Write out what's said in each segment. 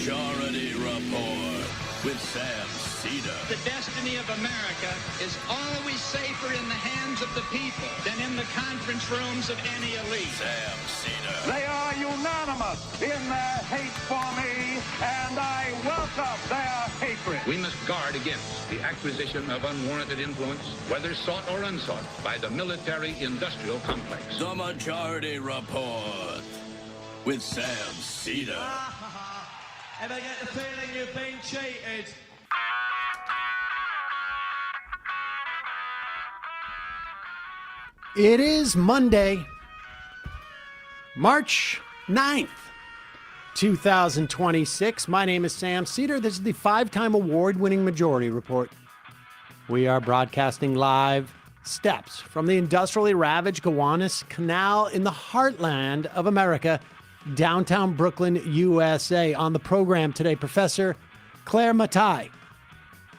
Majority Report with Sam Seder. The destiny of America is always safer in the hands of the people than in the conference rooms of any elite. Sam Seder. They are unanimous in their hate for me, and I welcome their hatred. We must guard against the acquisition of unwarranted influence, whether sought or unsought, by the military-industrial complex. The Majority Report with Sam Seder. Ever get the feeling you've been cheated? It is Monday, March 9th, 2026. My name is Sam Seder. This is the 5-time award-winning Majority Report. We are broadcasting live steps from the industrially ravaged Gowanus Canal in the heartland of America, downtown Brooklyn, USA. On the program today, Professor Clara Mattei,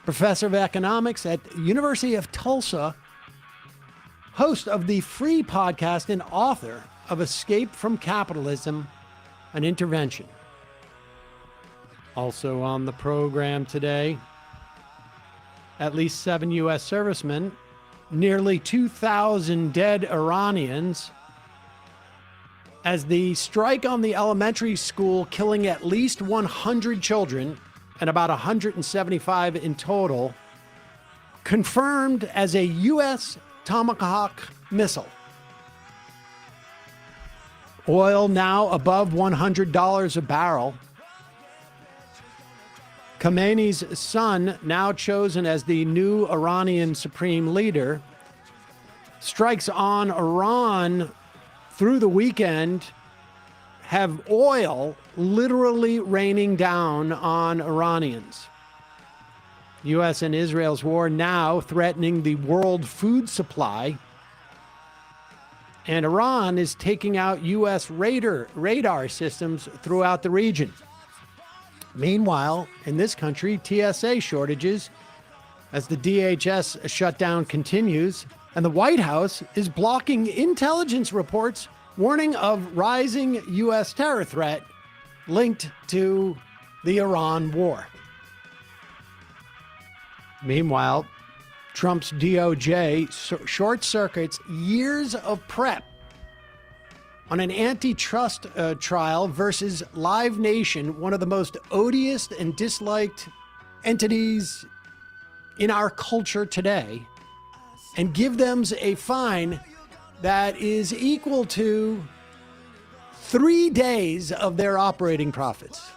professor of economics at the University of Tulsa, host of the free podcast and author of Escape from Capitalism, an Intervention. Also on the program today, at least 7 U.S. servicemen, nearly 2,000 dead Iranians, as the strike on the elementary school killing at least 100 children and about 175 in total, confirmed as a U.S. Tomahawk missile. Oil now above $100 a barrel. Khamenei's son, now chosen as the new Iranian supreme leader, strikes on Iran through the weekend have oil literally raining down on Iranians. U.S. and Israel's war now threatening the world food supply. And Iran is taking out U.S. radar systems throughout the region. Meanwhile, in this country, TSA shortages as the DHS shutdown continues, and the White House is blocking intelligence reports warning of rising U.S. terror threat linked to the Iran war. Meanwhile, Trump's DOJ short circuits years of prep on an antitrust trial versus Live Nation, one of the most odious and disliked entities in our culture today, and give them a fine that is equal to 3 days of their operating profits.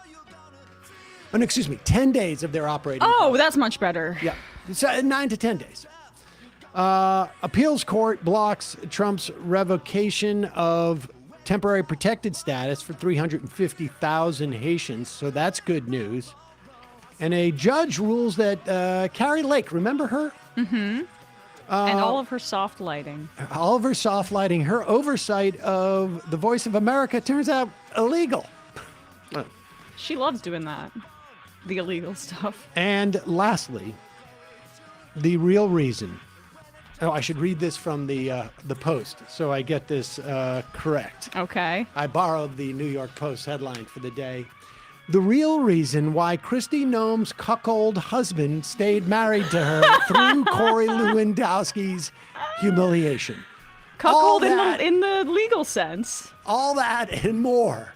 And 10 days of their operating profits. That's much better. Yeah, so 9 to 10 days. Appeals court blocks Trump's revocation of temporary protected status for 350,000 Haitians, so that's good news. And a judge rules that Carrie Lake, remember her? Mm-hmm. And all of her soft lighting. All of her soft lighting, her oversight of the Voice of America turns out illegal. She loves doing that, the illegal stuff. And lastly, the real reason. Oh, I should read this from the Post so I get this correct. Okay. I borrowed the New York Post headline for the day. The real reason why Kristi Noem's cuckold husband stayed married to her through Corey Lewandowski's humiliation. Cuckold in the legal sense. All that and more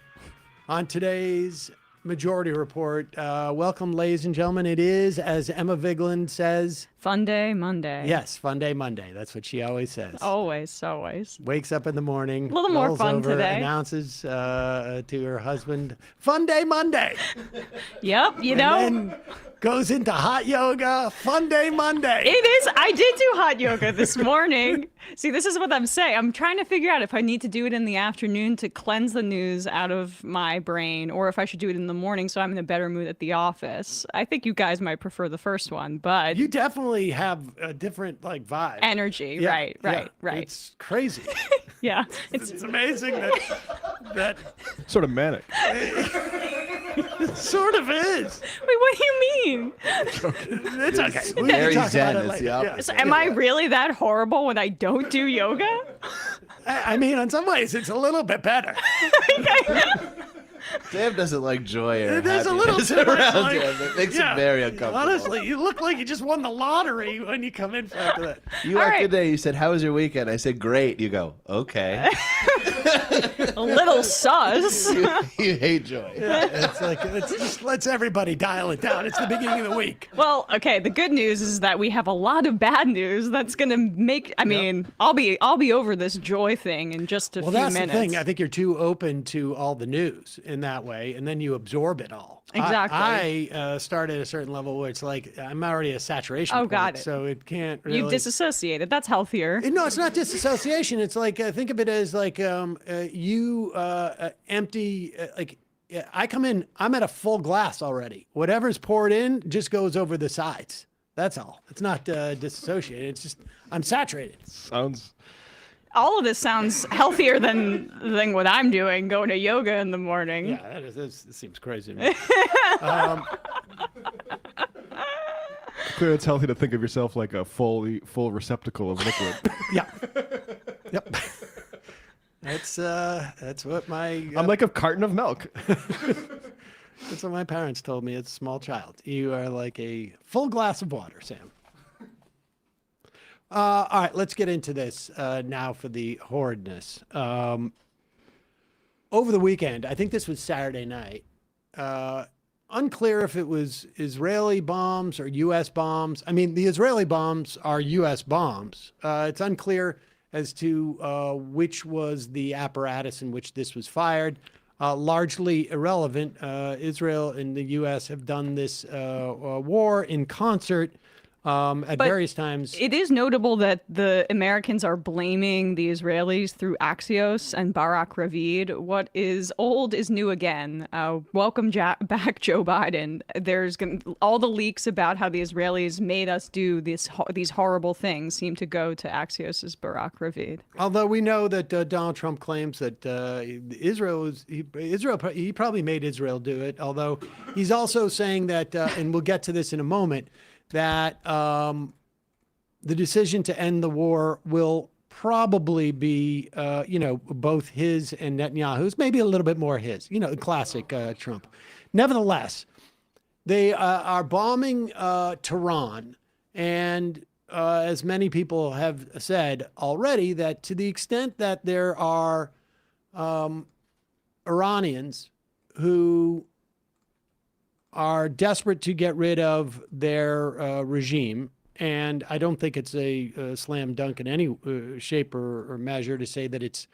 on today's Majority Report. Welcome, ladies and gentlemen. It is, as Emma Vigeland says, Fun Day Monday. Yes, Fun Day Monday. That's what she always says. Always, always. Wakes up in the morning. A little more fun over, today. Announces to her husband, Fun Day Monday. Yep, And then goes into hot yoga. Fun Day Monday. It is. I did do hot yoga this morning. See, this is what I'm saying. I'm trying to figure out if I need to do it in the afternoon to cleanse the news out of my brain, or if I should do it in the morning so I'm in a better mood at the office. I think you guys might prefer the first one, but You definitely have a different vibe. Energy. Yeah, Right. yeah. It's crazy. Yeah. It's amazing that Sort of manic. it sort of is. Wait, what do you mean? It's okay. We can Very talk zen. about it It's the later. opposite. So am I really that horrible when I don't do yoga? I mean, in some ways, it's a little bit better. Sam doesn't like joy or There's a little happiness too much, around like- him. It makes him very uncomfortable. Honestly, you look like you just won the lottery when you come in for that. You walked in there, you said, "How was your weekend?" I said, "Great." You go, "Okay." A little sus. You hate joy. It's like let's everybody dial it down. It's the beginning of the week. Well, okay. The good news is that we have a lot of bad news that's gonna make. I mean, I'll be over this joy thing in just a few That's minutes. the thing. I think you're too open to all the news in that way, and then you absorb it all. Exactly. I start at a certain level where it's like I'm already at a saturation. Oh, point, got it. So it can't really. You've disassociated. That's healthier. No, it's not disassociation. It's like think of it as like you empty I come in. I'm at a full glass already. Whatever's poured in just goes over the sides. That's all. It's not disassociated. It's just I'm saturated. Sounds. All of this sounds healthier than what I'm doing, going to yoga in the morning. Yeah, that seems crazy to me. Clearly, it's healthy to think of yourself like a full receptacle of liquid. Yeah. Yep. That's what my I'm like a carton of milk. that's what my parents told me as a small child. You are like a full glass of water, Sam. All right, let's get into this now for the horridness. Over the weekend, I think this was Saturday night. Unclear if it was Israeli bombs or U.S. bombs. I mean, the Israeli bombs are U.S. bombs. It's unclear as to which was the apparatus in which this was fired. Largely irrelevant. Israel and the U.S. have done this war in concert at various times. It is notable that the Americans are blaming the Israelis through Axios and Barak Ravid. What is old is new again. Welcome back, Joe Biden. There's all the leaks about how the Israelis made us do these horrible things seem to go to Axios' Barak Ravid. Although we know that Donald Trump claims that he probably made Israel do it. Although he's also saying that, and we'll get to this in a moment, that the decision to end the war will probably be, both his and Netanyahu's, maybe a little bit more his, classic Trump. Nevertheless, they are bombing Tehran. And as many people have said already, that to the extent that there are Iranians who are desperate to get rid of their regime, and I don't think it's a slam dunk in any shape or measure to say that it's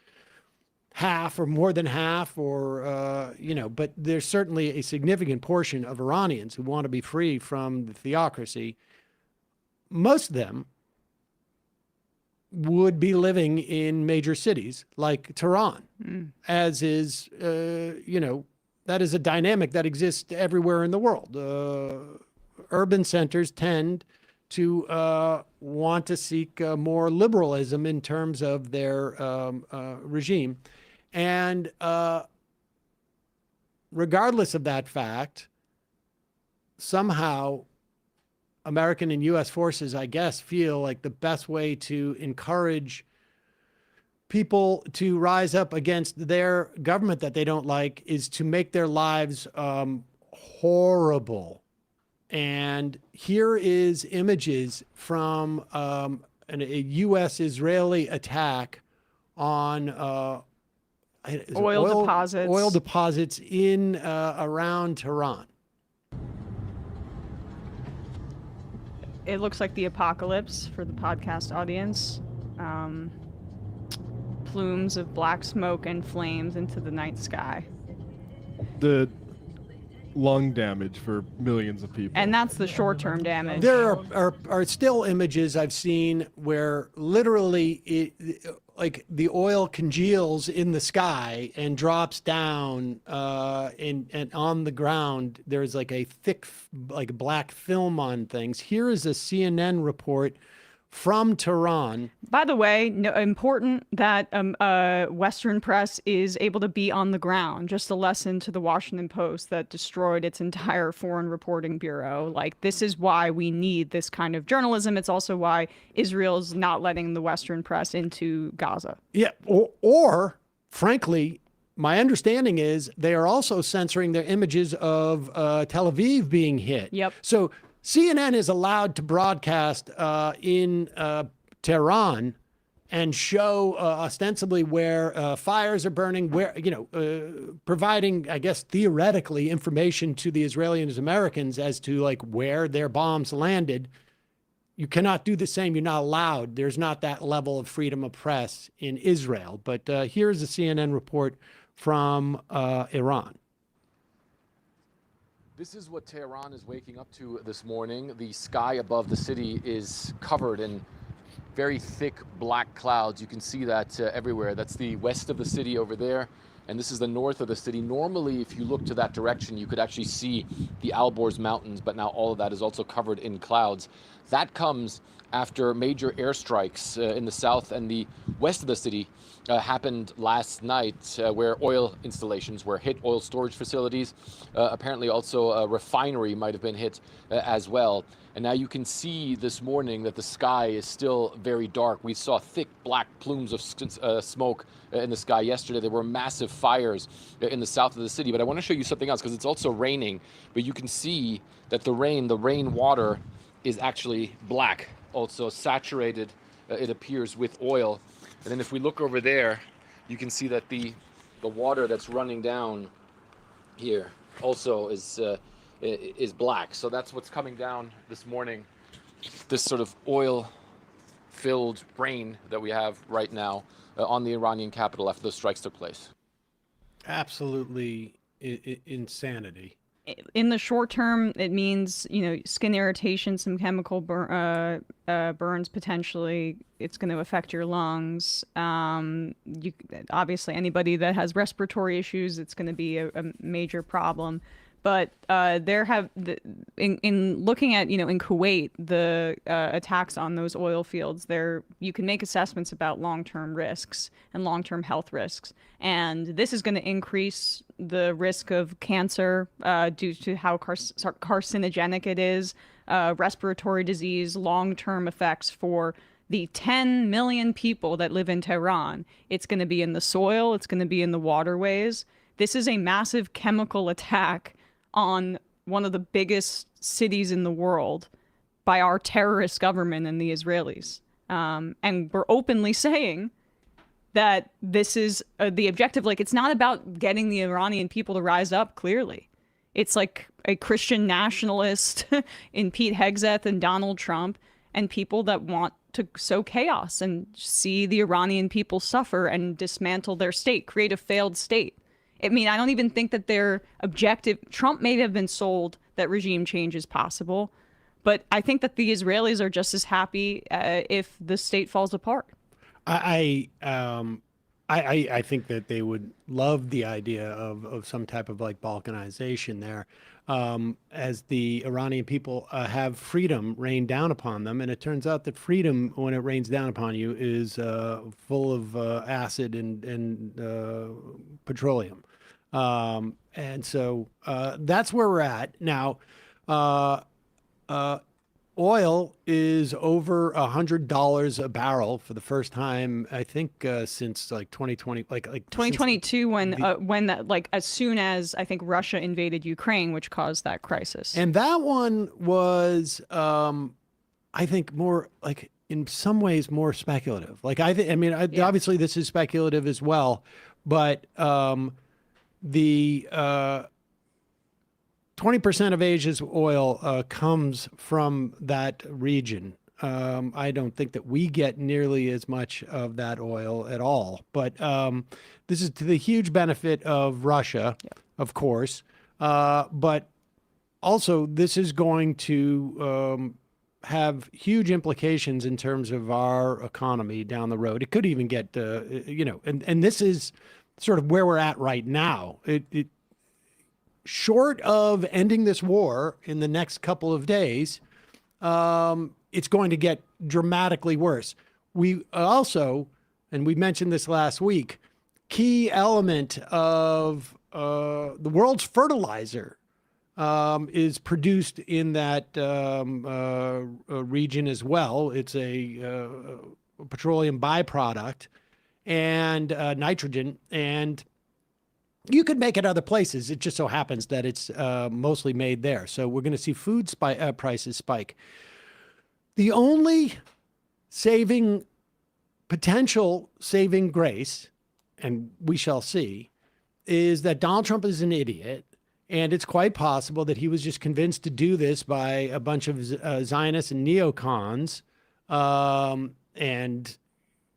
half or more than half or, but there's certainly a significant portion of Iranians who want to be free from the theocracy. Most of them would be living in major cities like Tehran, as is, that is a dynamic that exists everywhere in the world. Urban centers tend to want to seek more liberalism in terms of their regime. And regardless of that fact, somehow American and U.S. forces, I guess, feel like the best way to encourage people to rise up against their government that they don't like is to make their lives horrible. And here is images from a U.S.-Israeli attack on oil deposits in around Tehran. It looks like the apocalypse for the podcast audience. Plumes of black smoke and flames into the night sky. The lung damage for millions of people. And that's the short-term damage. There are still images I've seen where literally like the oil congeals in the sky and drops down and on the ground. There's like a thick, like black film on things. Here is a CNN report from Tehran. By the way, important that Western press is able to be on the ground. Just a lesson to the Washington Post that destroyed its entire foreign reporting bureau. Like, this is why we need this kind of journalism. It's also why Israel's not letting the Western press into Gaza. Yeah, or frankly, my understanding is they are also censoring their images of Tel Aviv being hit. Yep. So CNN is allowed to broadcast in Tehran and show ostensibly where fires are burning, where, providing, I guess, theoretically information to the Israelis and Americans as to like where their bombs landed. You cannot do the same. You're not allowed. There's not that level of freedom of press in Israel. But here's a CNN report from Iran. This is what Tehran is waking up to this morning. The sky above the city is covered in very thick black clouds. You can see that everywhere. That's the west of the city over there, and this is the north of the city. Normally, if you look to that direction, you could actually see the Alborz Mountains, but now all of that is also covered in clouds. That comes after major airstrikes in the south and the west of the city happened last night, where oil installations were hit, oil storage facilities. Apparently also a refinery might have been hit as well. And now you can see this morning that the sky is still very dark. We saw thick black plumes of smoke in the sky yesterday. There were massive fires in the south of the city. But I want to show you something else because it's also raining. But you can see that the rain water is actually black, also saturated, it appears, with oil. And then if we look over there, you can see that the water that's running down here also is black. So that's what's coming down this morning, this sort of oil-filled rain that we have right now on the Iranian capital after those strikes took place. Absolutely insanity. In the short term, it means, skin irritation, some chemical burns potentially. It's going to affect your lungs. Obviously, anybody that has respiratory issues, it's going to be a major problem. But in looking at, in Kuwait, the attacks on those oil fields, you can make assessments about long-term risks and long-term health risks. And this is going to increase the risk of cancer due to how carcinogenic it is, respiratory disease, long-term effects for the 10 million people that live in Tehran. It's going to be in the soil. It's going to be in the waterways. This is a massive chemical attack on one of the biggest cities in the world by our terrorist government and the Israelis. And we're openly saying that this is the objective. Like, it's not about getting the Iranian people to rise up, clearly. It's like a Christian nationalist in Pete Hegseth and Donald Trump and people that want to sow chaos and see the Iranian people suffer and dismantle their state, create a failed state. I mean, I don't even think that their objective, Trump may have been sold that regime change is possible, but I think that the Israelis are just as happy if the state falls apart. I think that they would love the idea of some type of like balkanization there, as the Iranian people have freedom rain down upon them. And it turns out that freedom, when it rains down upon you, is full of acid and petroleum. And so that's where we're at now. Oil is over $100 a barrel for the first time, I think, since like 2020, like 2022, when that, like, as soon as I think Russia invaded Ukraine, which caused that crisis. And that one was, I think, more like in some ways more speculative. Like obviously this is speculative as well, but the 20% of Asia's oil comes from that region. I don't think that we get nearly as much of that oil at all. But this is to the huge benefit of Russia, of course. But also, this is going to have huge implications in terms of our economy down the road. It could even get, and this is sort of where we're at right now. Short of ending this war in the next couple of days, it's going to get dramatically worse. We also, and we mentioned this last week, key element of the world's fertilizer is produced in that region as well. It's a petroleum byproduct and nitrogen, and You could make it other places. It just so happens that it's mostly made there. So we're going to see food prices spike. The only potential saving grace, and we shall see, is that Donald Trump is an idiot. And it's quite possible that he was just convinced to do this by a bunch of Zionists and neocons, and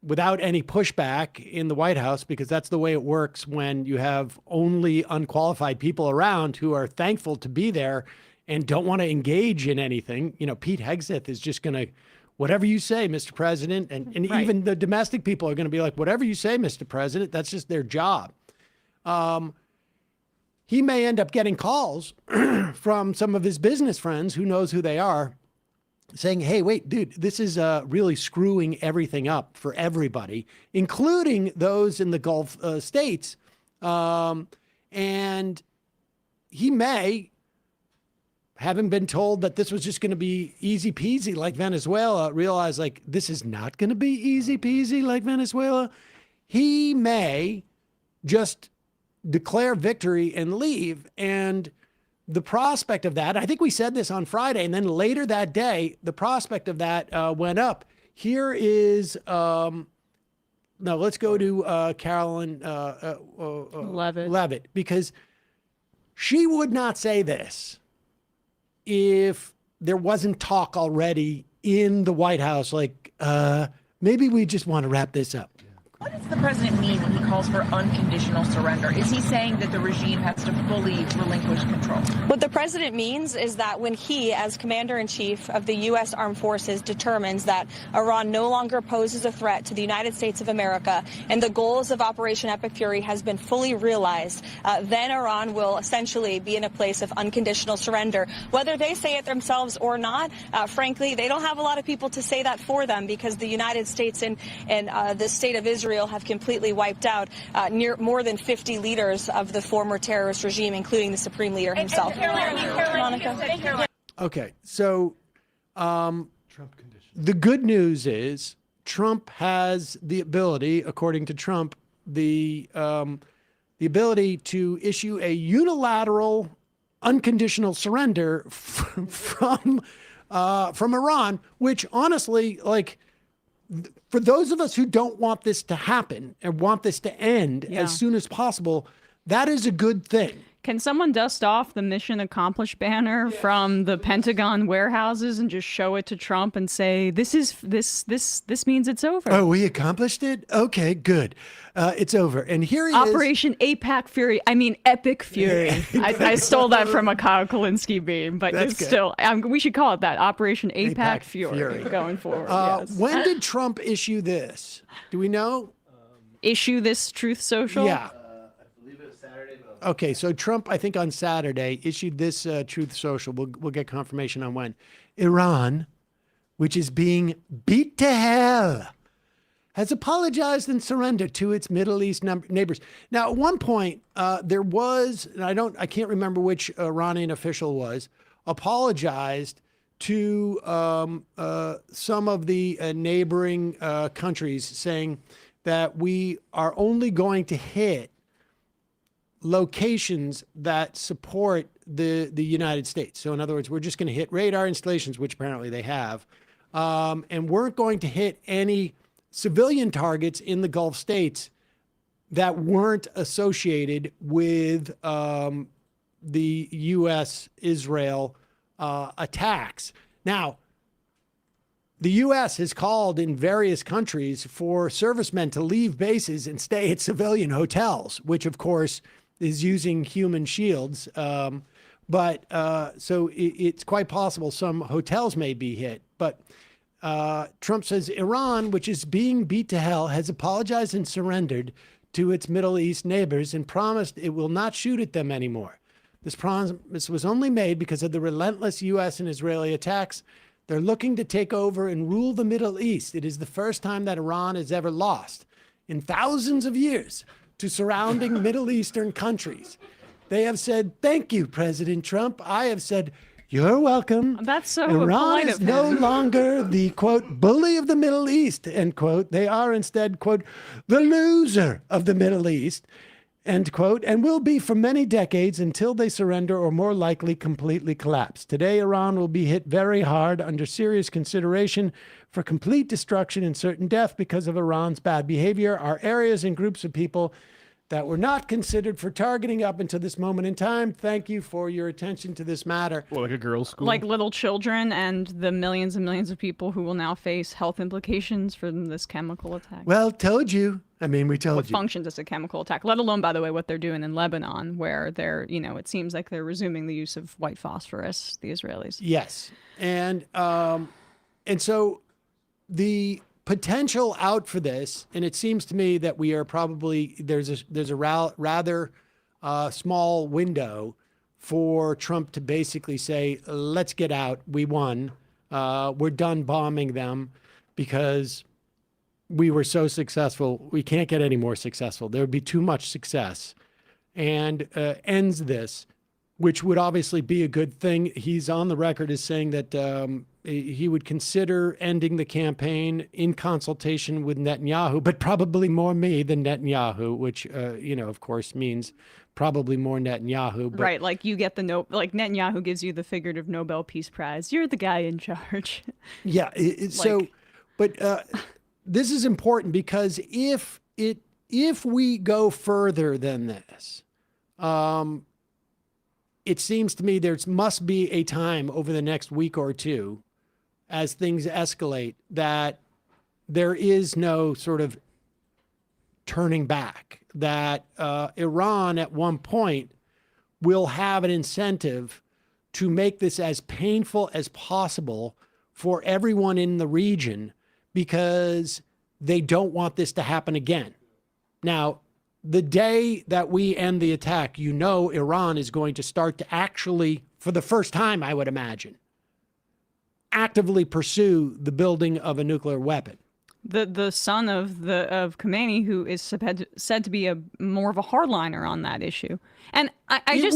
without any pushback in the White House, because that's the way it works when you have only unqualified people around who are thankful to be there and don't want to engage in anything. You know, Pete Hegseth is just going to, whatever you say, Mr. President, and right. Even the domestic people are going to be like, whatever you say, Mr. President, that's just their job. He may end up getting calls from some of his business friends, who knows who they are, saying, hey, wait, dude, this is really screwing everything up for everybody, including those in the Gulf states. And he may, having been told that this was just going to be easy peasy like Venezuela, realize like this is not going to be easy peasy like Venezuela. He may just declare victory and leave. And the prospect of that, I think we said this on Friday, and then later that day, the prospect of that went up. Here is, no, let's go to Carolyn Levitt, because she would not say this if there wasn't talk already in the White House, like, maybe we just want to wrap this up. What does the president mean when he calls for unconditional surrender? Is he saying that the regime has to fully relinquish control? What the president means is that when he, as commander-in-chief of the U.S. Armed Forces, determines that Iran no longer poses a threat to the United States of America and the goals of Operation Epic Fury has been fully realized, then Iran will essentially be in a place of unconditional surrender. Whether they say it themselves or not, frankly, they don't have a lot of people to say that for them, because the United States and the state of Israel have completely wiped out more than 50 leaders of the former terrorist regime, including the supreme leader himself. Okay, so the good news is Trump has the ability, according to Trump, the ability to issue a unilateral, unconditional surrender from Iran, which honestly, like, for those of us who don't want this to happen and want this to end as soon as possible, that is a good thing. Can someone dust off the mission accomplished banner from the Pentagon warehouses and just show it to Trump and say, this means it's over? Oh, we accomplished it? Okay, good. It's over. And here he Operation APAC Fury. I mean, Epic Fury. I stole that from a Kyle Kalinske meme, but it's still, we should call it that. Operation APAC Fury going forward. Yes. When did Trump issue this? Do we know? Issue this Truth Social? Yeah. Okay, so Trump, I think on Saturday, issued this Truth Social. We'll get confirmation on when. Iran, which is being beat to hell, has apologized and surrendered to its Middle East neighbors. Now, at one point, there was, and I can't remember which Iranian official was, apologized to some of the neighboring countries, saying that we are only going to hit locations that support the United States. So in other words, we're just going to hit radar installations, which apparently they have, and weren't going to hit any civilian targets in the Gulf states that weren't associated with the U.S.-Israel attacks. Now, the U.S. has called in various countries for servicemen to leave bases and stay at civilian hotels, which, of course, is using human shields. So it's quite possible some hotels may be hit. But Trump says Iran, which is being beat to hell, has apologized and surrendered to its Middle East neighbors and promised it will not shoot at them anymore. This promise was only made because of the relentless U.S. and Israeli attacks. They're looking to take over and rule the Middle East. It is the first time that Iran has ever lost in thousands of years to surrounding Middle Eastern countries. They have said, thank you, President Trump. I have said, you're welcome. That's so Iran is no longer the, quote, bully of the Middle East, end quote. They are instead, quote, the loser of the Middle East. end quote, and will be for many decades until they surrender or more likely completely collapse. Today, Iran will be hit very hard under serious consideration for complete destruction and certain death because of Iran's bad behavior. Our areas and groups of people that were not considered for targeting up until this moment in time. Thank you for your attention to this matter. Well, like a girls' school? Like little children and the millions and millions of people who will now face health implications from this chemical attack. Well, told you. I mean, we told What you. functions as a chemical attack, let alone, by the way, what they're doing in Lebanon, where they're, it seems like they're resuming the use of white phosphorus, the Israelis. Yes. And so the potential out for this, and it seems to me that we are probably, there's a rather small window for Trump to basically say, let's get out. We won. We're done bombing them because we were so successful. We can't get any more successful. There would be too much success, and ends this, which would obviously be a good thing. He's on the record as saying that he would consider ending the campaign in consultation with Netanyahu, but probably more me than Netanyahu, which, of course, means probably more Netanyahu. But right, like you get like Netanyahu gives you the figurative Nobel Peace Prize. You're the guy in charge. Yeah, this is important because if we go further than this, it seems to me there must be a time over the next week or two, as things escalate, that there is no sort of turning back, that Iran at one point will have an incentive to make this as painful as possible for everyone in the region because they don't want this to happen again. Now, the day that we end the attack, Iran is going to start to actually, for the first time, I would imagine, actively pursue the building of a nuclear weapon. The son of Khomeini, who is said to be more of a hardliner on that issue, and it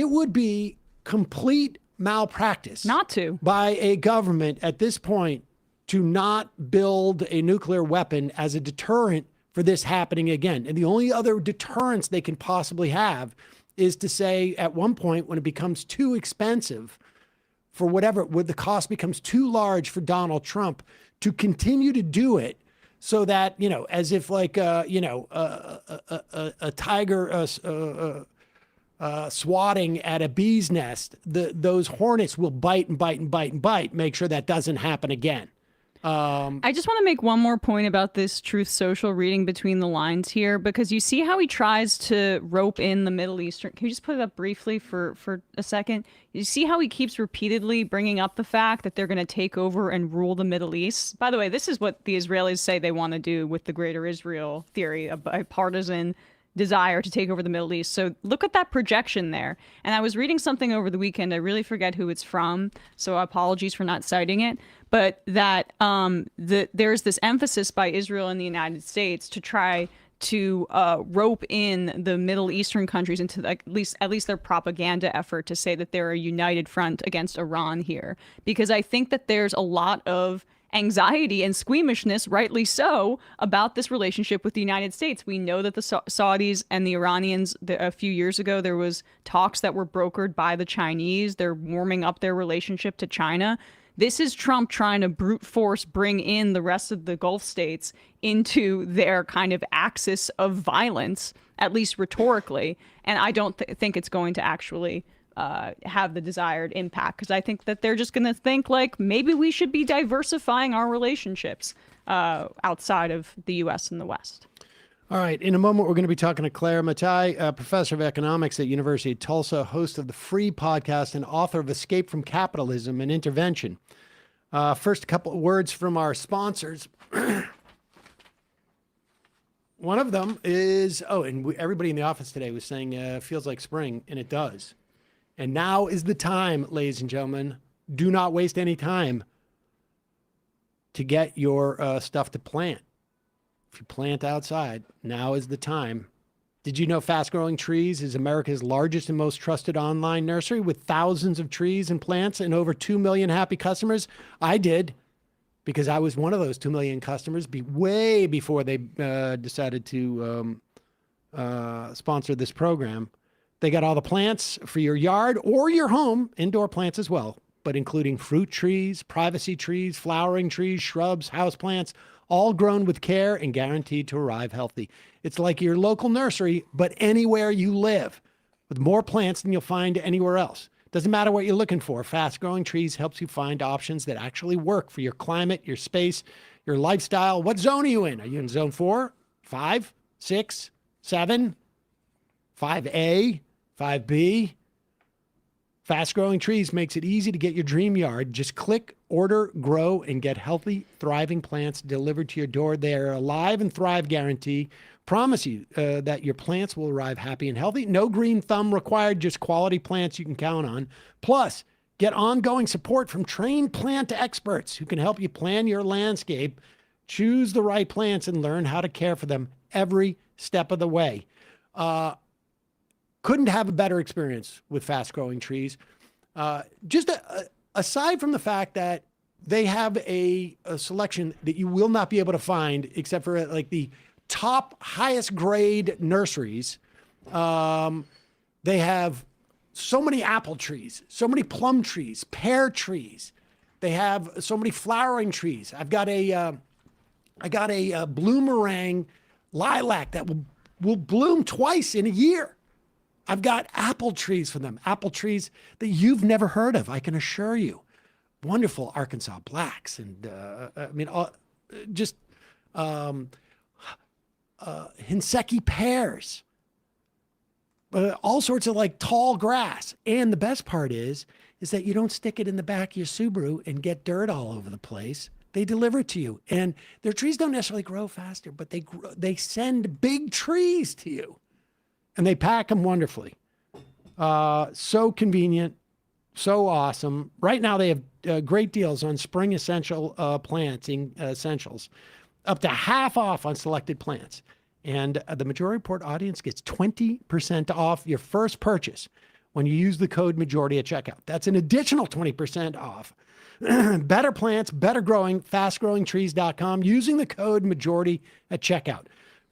would be complete malpractice not to by a government at this point to not build a nuclear weapon as a deterrent for this happening again. And the only other deterrence they can possibly have is to say at one point when it becomes too expensive for whatever, when the cost becomes too large for Donald Trump, to continue to do it so that, as if like, a tiger swatting at a bee's nest, those hornets will bite and bite and bite and bite, make sure that doesn't happen again. I just want to make one more point about this Truth Social reading between the lines here, because you see how he tries to rope in the Middle Eastern. Can you just put it up briefly for a second? You see how he keeps repeatedly bringing up the fact that they're going to take over and rule the Middle East? By the way, this is what the Israelis say they want to do with the Greater Israel theory, a bipartisan desire to take over the Middle East. So look at that projection there. And I was reading something over the weekend. I really forget who it's from, so apologies for not citing it. But that there's this emphasis by Israel and the United States to try to rope in the Middle Eastern countries into at least their propaganda effort to say that they're a united front against Iran here. Because I think that there's a lot of anxiety and squeamishness, rightly so, about this relationship with the United States. We know that the Saudis and the Iranians, a few years ago, there was talks that were brokered by the Chinese. They're warming up their relationship to China. This is Trump trying to brute force bring in the rest of the Gulf states into their kind of axis of violence, at least rhetorically. And I don't think it's going to actually have the desired impact, because I think that they're just going to think like maybe we should be diversifying our relationships outside of the U.S. and the West. All right. In a moment, we're going to be talking to Clara Mattei, professor of economics at University of Tulsa, host of the Free podcast, and author of Escape from Capitalism and Intervention. First, a couple of words from our sponsors. One of them is, everybody in the office today was saying it feels like spring, and it does. And now is the time, ladies and gentlemen. Do not waste any time to get your stuff to plant. If you plant outside, now is the time. Did you know Fast Growing Trees is America's largest and most trusted online nursery with thousands of trees and plants and over 2 million happy customers? I did, because I was one of those 2 million customers way before they decided to sponsor this program. They got all the plants for your yard or your home, indoor plants as well, but including fruit trees, privacy trees, flowering trees, shrubs, houseplants, all grown with care and guaranteed to arrive healthy. It's like your local nursery, but anywhere you live, with more plants than you'll find anywhere else. Doesn't matter what you're looking for. Fast Growing Trees helps you find options that actually work for your climate, your space, your lifestyle. What zone are you in? Are you in zone 4, 5, 6, 7, 5A, 5B? Fast Growing Trees makes it easy to get your dream yard. Just click, order, grow, and get healthy, thriving plants delivered to your door. They are a Live and Thrive guarantee. Promise you that your plants will arrive happy and healthy. No green thumb required, just quality plants you can count on. Plus, get ongoing support from trained plant experts who can help you plan your landscape, choose the right plants, and learn how to care for them every step of the way. Couldn't have a better experience with Fast Growing Trees. Aside from the fact that they have a selection that you will not be able to find except for like the top highest grade nurseries. They have so many apple trees, so many plum trees, pear trees. They have so many flowering trees. I got a bloomerang lilac that will bloom twice in a year. I've got apple trees for them, apple trees that you've never heard of, I can assure you. Wonderful Arkansas blacks and Hinseki pears, all sorts of like tall grass. And the best part is that you don't stick it in the back of your Subaru and get dirt all over the place. They deliver it to you. And their trees don't necessarily grow faster, but they send big trees to you. And they pack them wonderfully. So convenient, so awesome. Right now they have great deals on spring essential planting essentials, up to half off on selected plants. And the Majority Report audience gets 20% off your first purchase when you use the code Majority at checkout. That's an additional 20% off. Better plants, better growing, fastgrowingtrees.com using the code Majority at checkout.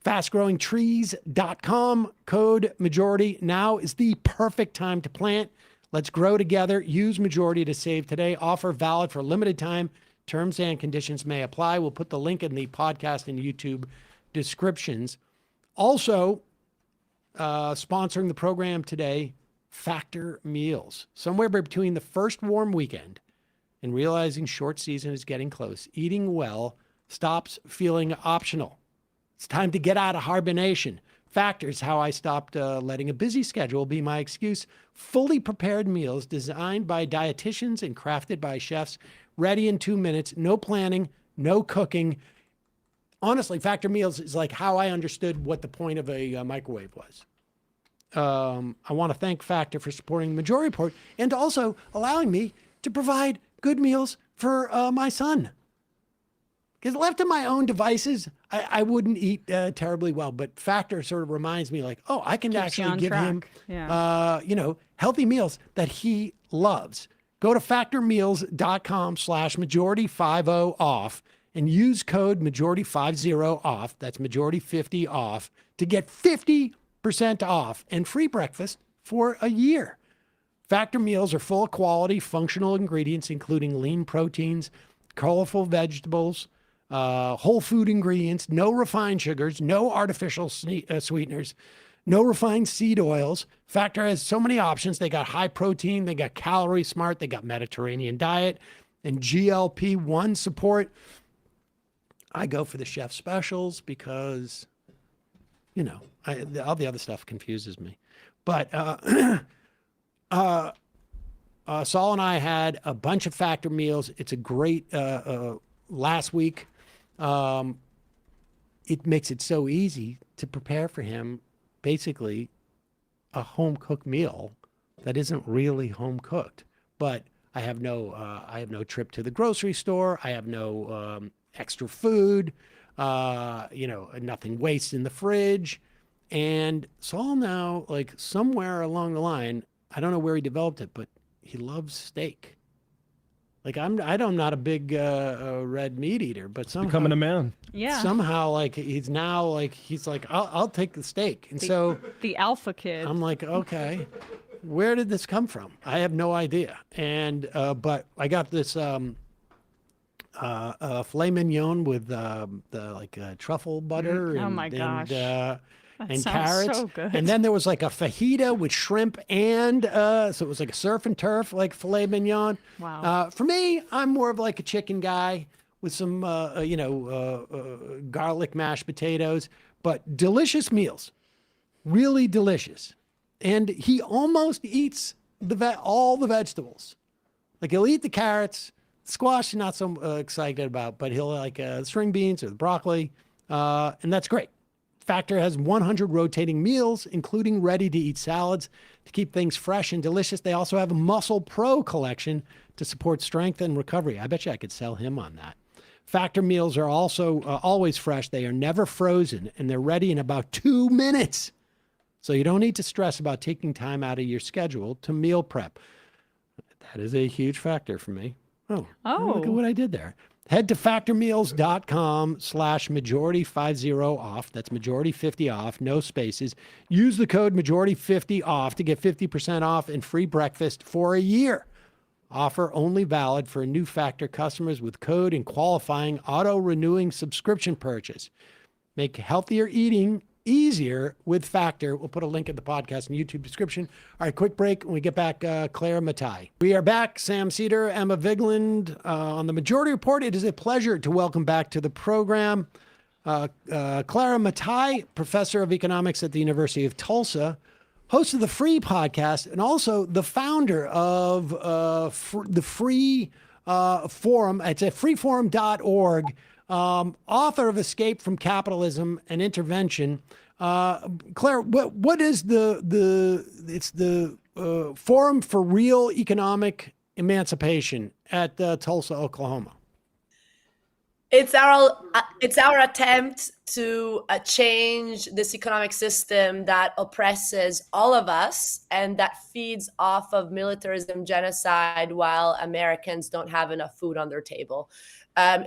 Fastgrowingtrees.com, code Majority. Now is the perfect time to plant. Let's grow together. Use Majority to save today. Offer valid for a limited time. Terms and conditions may apply. We'll put the link in the podcast and YouTube descriptions. Also, sponsoring the program today, Factor Meals. Somewhere between the first warm weekend and realizing short season is getting close, eating well stops feeling optional. It's time to get out of hibernation. Factor is how I stopped letting a busy schedule be my excuse. Fully prepared meals designed by dietitians and crafted by chefs, ready in 2 minutes, no planning, no cooking. Honestly, Factor Meals is like how I understood what the point of a microwave was. I want to thank Factor for supporting the Majority Report and also allowing me to provide good meals for my son. Because left to my own devices, I wouldn't eat terribly well. But Factor sort of reminds me like, I can actually give him, healthy meals that he loves. Go to factormeals.com/majority50 off and use code majority50 off. That's majority50 off to get 50% off and free breakfast for a year. Factor meals are full of quality, functional ingredients, including lean proteins, colorful vegetables, whole food ingredients, no refined sugars, no artificial sweeteners, no refined seed oils. Factor has so many options. They got high protein, they got calorie smart, they got Mediterranean diet and GLP-1 support. I go for the chef specials because, all the other stuff confuses me. But Saul and I had a bunch of Factor meals. It's a great last week. It makes it so easy to prepare for him, basically a home cooked meal that isn't really home cooked. But I have no trip to the grocery store. I have no extra food. Nothing wastes in the fridge. And Saul now, like somewhere along the line, I don't know where he developed it, but he loves steak. Like I'm not a big red meat eater, but somehow Becoming a man. Yeah. Somehow like he's like I'll take the steak, and so the alpha kid. I'm like, okay, where did this come from? I have no idea. And but I got this filet mignon with the truffle butter. Oh my gosh. And sounds carrots. so good. And then there was like a fajita with shrimp and so it was like a surf and turf like filet mignon. Wow. For me, I'm more of like a chicken guy with some garlic mashed potatoes, but delicious meals, really delicious. And he almost eats all the vegetables. Like he'll eat the carrots, squash, not so excited about, but he'll like string beans or the broccoli, and that's great. Factor has 100 rotating meals, including ready-to-eat salads to keep things fresh and delicious. They also have a Muscle Pro collection to support strength and recovery. I bet you I could sell him on that. Factor meals are also always fresh. They are never frozen, and they're ready in about 2 minutes. So you don't need to stress about taking time out of your schedule to meal prep. That is a huge factor for me. Oh, look at what I did there. Head to factormeals.com/majority50off. That's majority50 off, no spaces. Use the code majority50 off to get 50% off and free breakfast for a year. Offer only valid for new Factor customers with code and qualifying auto-renewing subscription purchase. Make healthier eating easier with Factor. We'll put a link in the podcast and YouTube description. All right, quick break. When we get back, Clara, Mattei. We are back. Sam Seder, Emma Vigeland on the Majority Report. It is a pleasure to welcome back to the program Clara Mattei, professor of economics at the University of Tulsa, host of the Free podcast, and also the founder of the Free Forum. It's at freeforum.org. Author of Escape from Capitalism and Intervention. Clara, what is it's the Forum for Real Economic Emancipation at Tulsa, Oklahoma? It's our attempt to change this economic system that oppresses all of us and that feeds off of militarism, genocide, while Americans don't have enough food on their table.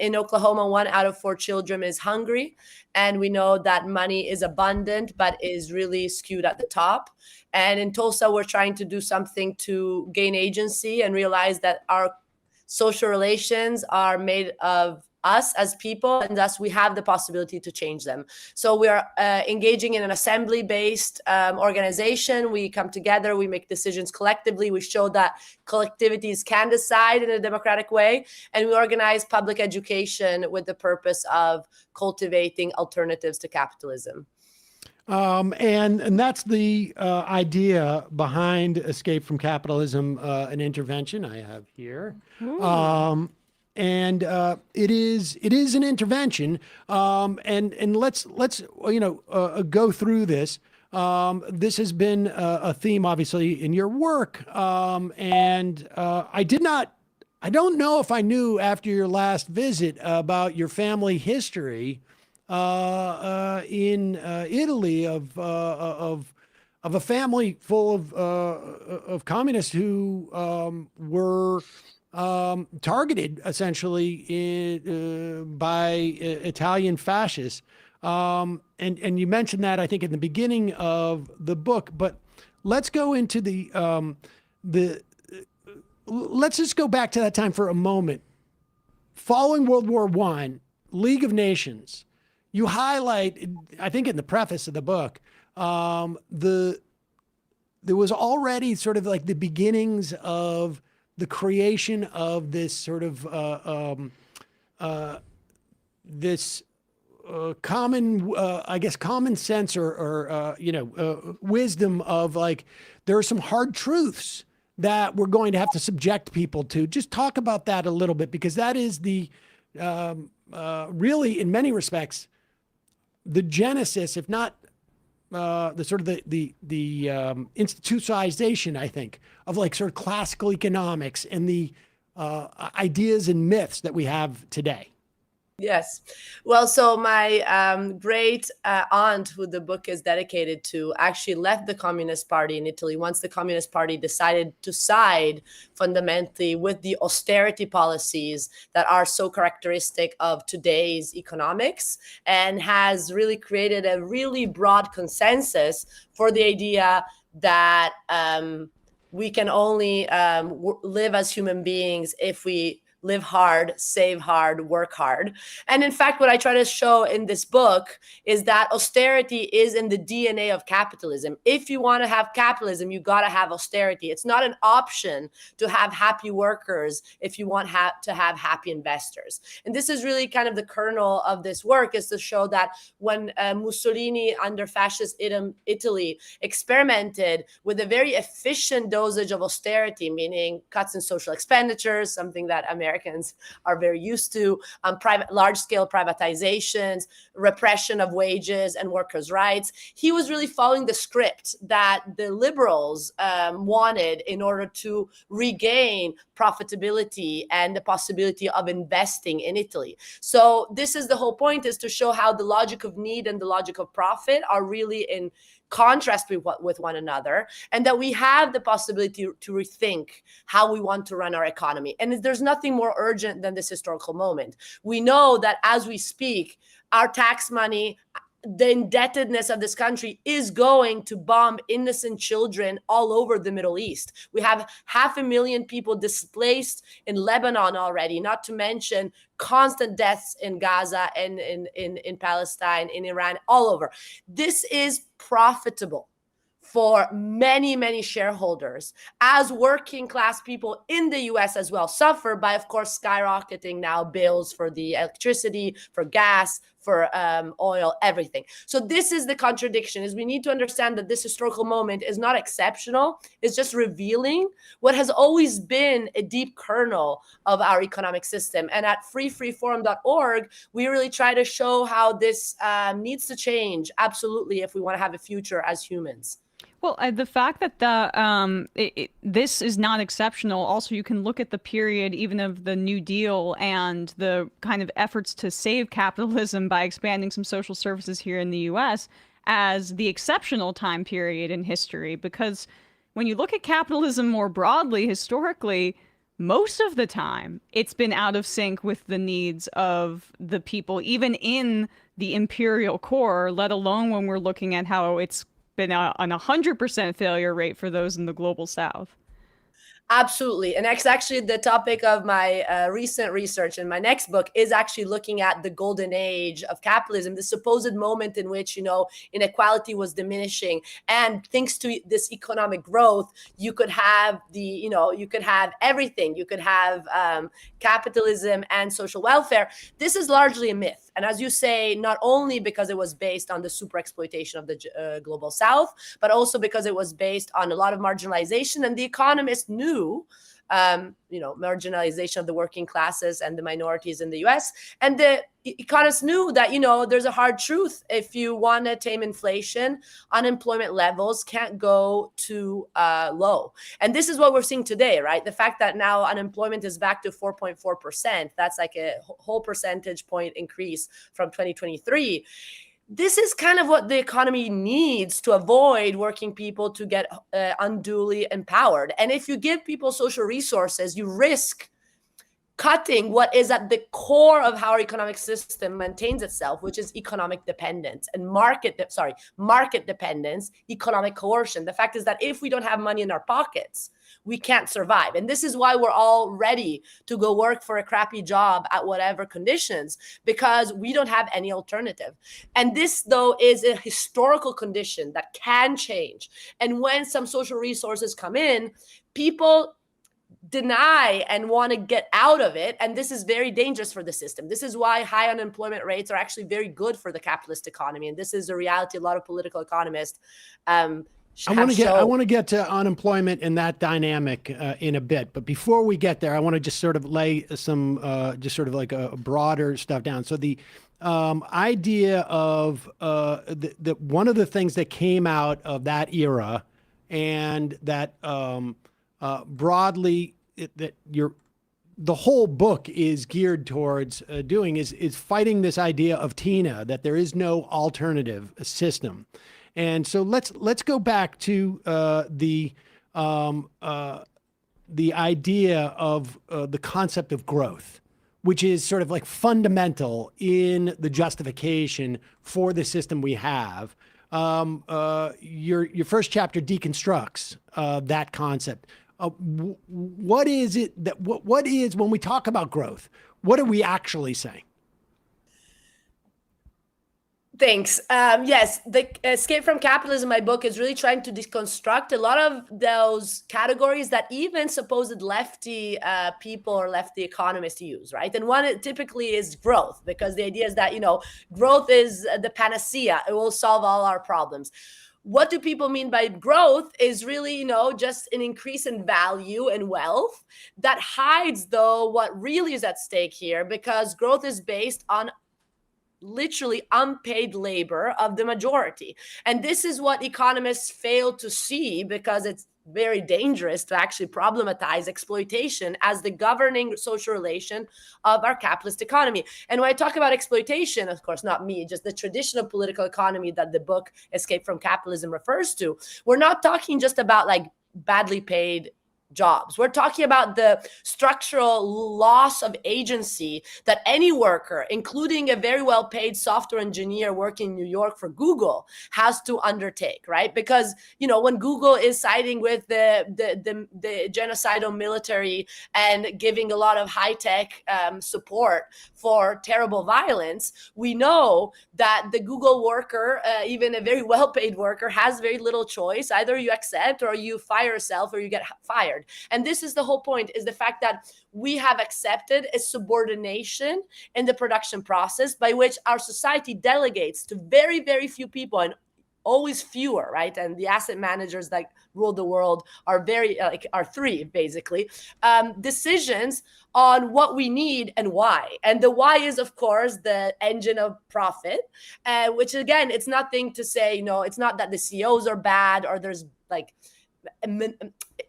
In Oklahoma, 1 out of 4 children is hungry, and we know that money is abundant, but is really skewed at the top. And in Tulsa, we're trying to do something to gain agency and realize that our social relations are made of us as people, and thus we have the possibility to change them. So we are engaging in an assembly-based organization. We come together, we make decisions collectively. We show that collectivities can decide in a democratic way, and we organize public education with the purpose of cultivating alternatives to capitalism. And that's the idea behind Escape from Capitalism and Intervention I have here. And it is an intervention. And let's go through this. This has been a theme, obviously, in your work. And I don't know if I knew after your last visit about your family history in Italy of a family full of communists who were targeted essentially by Italian fascists. And you mentioned that, I think, in the beginning of the book, but let's go into let's just go back to that time for a moment. Following World War I, League of Nations, you highlight, I think in the preface of the book, there was already sort of like the beginnings of the creation of this sort of common, I guess, common sense or wisdom of like, there are some hard truths that we're going to have to subject people to. Just talk about that a little bit, because that is the really, in many respects, the genesis, if not the sort of the institutionalization, I think, of like sort of classical economics and the ideas and myths that we have today. Yes. Well, so my great aunt, who the book is dedicated to, actually left the Communist Party in Italy once the Communist Party decided to side fundamentally with the austerity policies that are so characteristic of today's economics, and has really created a really broad consensus for the idea that we can only live as human beings if we live hard, save hard, work hard. And in fact, what I try to show in this book is that austerity is in the DNA of capitalism. If you want to have capitalism, you got to have austerity. It's not an option to have happy workers if you want to have happy investors. And this is really kind of the kernel of this work, is to show that when Mussolini under fascist Italy experimented with a very efficient dosage of austerity, meaning cuts in social expenditures, something that Americans are very used to, large-scale privatizations, repression of wages and workers' rights. He was really following the script that the liberals wanted in order to regain profitability and the possibility of investing in Italy. So this is the whole point, is to show how the logic of need and the logic of profit are really in contrast with one another, and that we have the possibility to rethink how we want to run our economy. And there's nothing more urgent than this historical moment. We know that as we speak, our tax money, the indebtedness of this country is going to bomb innocent children all over the Middle East. We have 500,000 people displaced in Lebanon already, not to mention constant deaths in Gaza and in Palestine, in Iran, all over. This is profitable for many, many shareholders, as working class people in the US as well suffer by, of course, skyrocketing now bills for the electricity, for gas, for oil, everything. So this is the contradiction, is we need to understand that this historical moment is not exceptional. It's just revealing what has always been a deep kernel of our economic system. And at freeforum.org, we really try to show how this needs to change, absolutely, if we want to have a future as humans. Well, the fact that this is not exceptional. Also, you can look at the period even of the New Deal and the kind of efforts to save capitalism by expanding some social services here in the U.S. as the exceptional time period in history. Because when you look at capitalism more broadly, historically, most of the time it's been out of sync with the needs of the people, even in the imperial core, let alone when we're looking at how it's been on 100% failure rate for those in the global south. Absolutely. And that's actually the topic of my recent research. And my next book is actually looking at the golden age of capitalism, the supposed moment in which, inequality was diminishing. And thanks to this economic growth, you could have you could have everything. You could have capitalism and social welfare. This is largely a myth. And as you say, not only because it was based on the super exploitation of the global south, but also because it was based on a lot of marginalization. And the economists knew, marginalization of the working classes and the minorities in the US. And the economists knew that, there's a hard truth. If you want to tame inflation, unemployment levels can't go too low. And this is what we're seeing today, right? The fact that now unemployment is back to 4.4%, that's like a whole percentage point increase from 2023. This is kind of what the economy needs to avoid working people to get unduly empowered. And if you give people social resources, you risk cutting what is at the core of how our economic system maintains itself, which is economic dependence and market dependence, economic coercion. The fact is that if we don't have money in our pockets, we can't survive. And this is why we're all ready to go work for a crappy job at whatever conditions, because we don't have any alternative. And this, though, is a historical condition that can change. And when some social resources come in, people deny and want to get out of it. And this is very dangerous for the system. This is why high unemployment rates are actually very good for the capitalist economy. And this is a reality a lot of political economists I want to get to unemployment and that dynamic in a bit. But before we get there, I want to just sort of lay some just sort of like a broader stuff down. So the idea of the one of the things that came out of that era, and that broadly that the whole book is geared towards doing is fighting this idea of Tina, that there is no alternative system. And so let's go back to the idea of the concept of growth, which is sort of like fundamental in the justification for the system we have. Your first chapter deconstructs that concept. What is it that what is, when we talk about growth, what are we actually saying? Thanks. Yes, the Escape from Capitalism, my book, is really trying to deconstruct a lot of those categories that even supposed lefty people or lefty economists use, right? And one typically is growth, because the idea is that, growth is the panacea. It will solve all our problems. What do people mean by growth is really, just an increase in value and wealth that hides, though, what really is at stake here, because growth is based on literally unpaid labor of the majority. And this is what economists fail to see, because it's very dangerous to actually problematize exploitation as the governing social relation of our capitalist economy. And when I talk about exploitation, of course, not me, just the traditional political economy that the book Escape from Capitalism refers to, we're not talking just about like badly paid jobs. We're talking about the structural loss of agency that any worker, including a very well-paid software engineer working in New York for Google, has to undertake, right? Because, when Google is siding with the genocidal military and giving a lot of high-tech support for terrible violence, we know that the Google worker, even a very well-paid worker, has very little choice. Either you accept or you fire yourself or you get fired. And this is the whole point, is the fact that we have accepted a subordination in the production process by which our society delegates to very, very few people, and always fewer, right? And the asset managers that rule the world are are three, basically, decisions on what we need and why. And the why is, of course, the engine of profit, which, again, it's nothing to say, it's not that the CEOs are bad or there's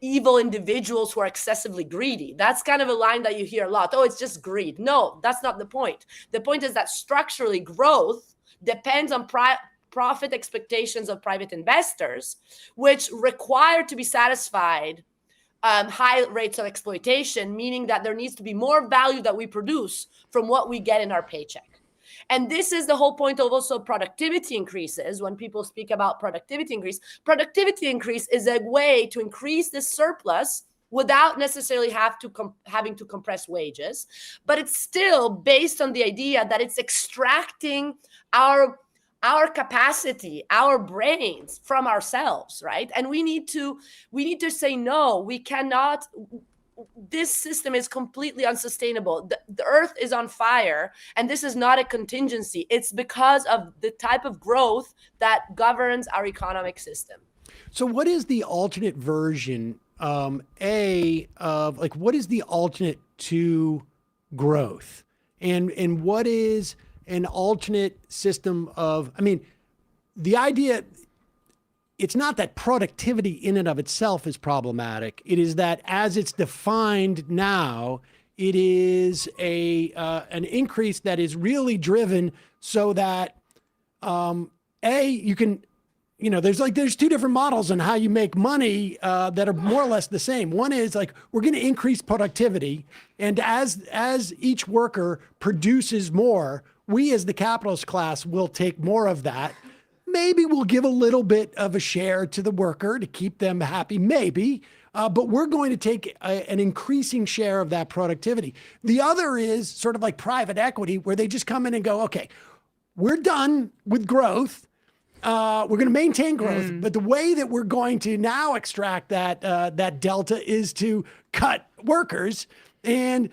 evil individuals who are excessively greedy. That's kind of a line that you hear a lot. Oh, it's just greed. No, that's not the point. The point is that structurally growth depends on profit expectations of private investors, which require to be satisfied high rates of exploitation, meaning that there needs to be more value that we produce from what we get in our paycheck. And this is the whole point of also productivity increases. When people speak about productivity increase is a way to increase the surplus without necessarily having to compress wages. But it's still based on the idea that it's extracting our capacity, our brains from ourselves, right? And we need to say, no, we cannot. This system is completely unsustainable. The earth is on fire, and this is not a contingency. It's because of the type of growth that governs our economic system. So what is the alternate version, of what is the alternate to growth? And what is an alternate system of, the idea, it's not that productivity in and of itself is problematic. It is that as it's defined now, it is an increase that is really driven so that you can, there's two different models on how you make money that are more or less the same. One is like, we're going to increase productivity, and as each worker produces more, we as the capitalist class will take more of that. Maybe we'll give a little bit of a share to the worker to keep them happy, maybe, but we're going to take an increasing share of that productivity. The other is sort of like private equity, where they just come in and go, okay, we're done with growth. We're going to maintain growth, but the way that we're going to now extract that delta is to cut workers, and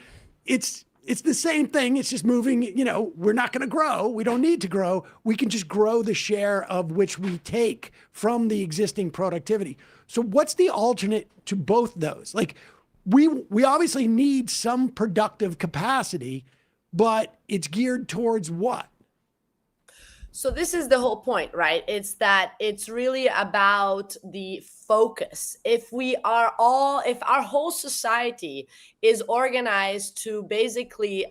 it's the same thing. It's just moving, we're not going to grow. We don't need to grow. We can just grow the share of which we take from the existing productivity. So what's the alternate to both those? Like, we obviously need some productive capacity, but it's geared towards what? So this is the whole point, right? It's that it's really about the focus. If our whole society is organized to basically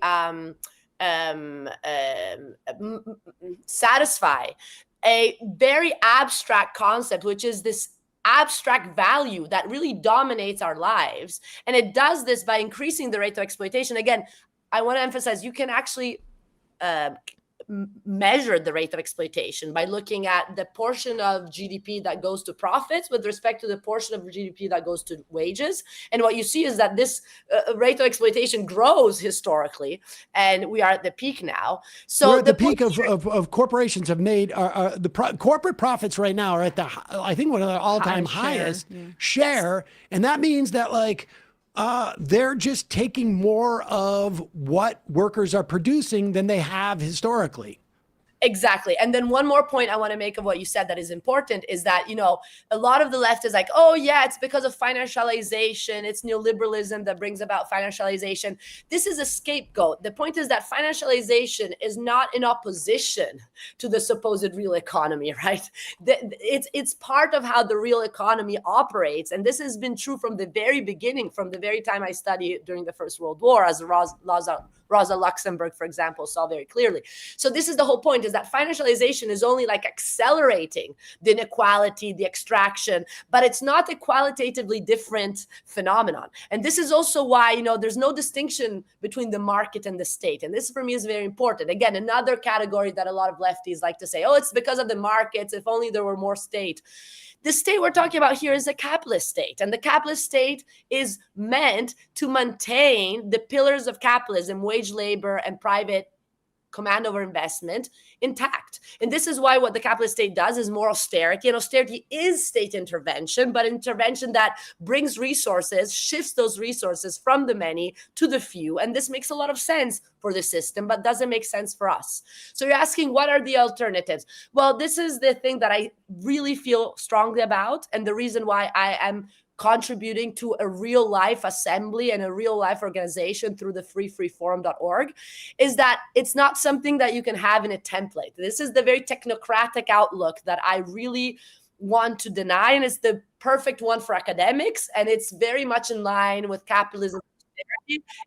satisfy a very abstract concept, which is this abstract value that really dominates our lives, and it does this by increasing the rate of exploitation. Again, I want to emphasize, you can actually measure the rate of exploitation by looking at the portion of GDP that goes to profits with respect to the portion of GDP that goes to wages. And what you see is that this rate of exploitation grows historically, and we are at the peak now. So we're at the peak of corporations have made corporate profits right now are at I think one of the all-time highest share. And that means that they're just taking more of what workers are producing than they have historically. Exactly. And then one more point I want to make of what you said that is important is that, a lot of the left is like, oh yeah, it's because of financialization. It's neoliberalism that brings about financialization. This is a scapegoat. The point is that financialization is not in opposition to the supposed real economy, right? It's part of how the real economy operates. And this has been true from the very beginning, from the very time I studied during the First World War, as Rosa Luxemburg, for example, saw very clearly. So this is the whole point, is that financialization is only accelerating the inequality, the extraction, but it's not a qualitatively different phenomenon. And this is also why, there's no distinction between the market and the state. And this for me is very important. Again, another category that a lot of lefties like to say, oh, it's because of the markets, if only there were more state. The state we're talking about here is a capitalist state, and the capitalist state is meant to maintain the pillars of capitalism, wage labor, and private command over investment intact. And this is why what the capitalist state does is more austerity. And austerity is state intervention, but intervention that brings resources, shifts those resources from the many to the few. And this makes a lot of sense for the system, but doesn't make sense for us. So you're asking, what are the alternatives? Well, this is the thing that I really feel strongly about, and the reason why I am contributing to a real life assembly and a real life organization through the freeforum.org is that it's not something that you can have in a template. This is the very technocratic outlook that I really want to deny, and it's the perfect one for academics, and it's very much in line with capitalism.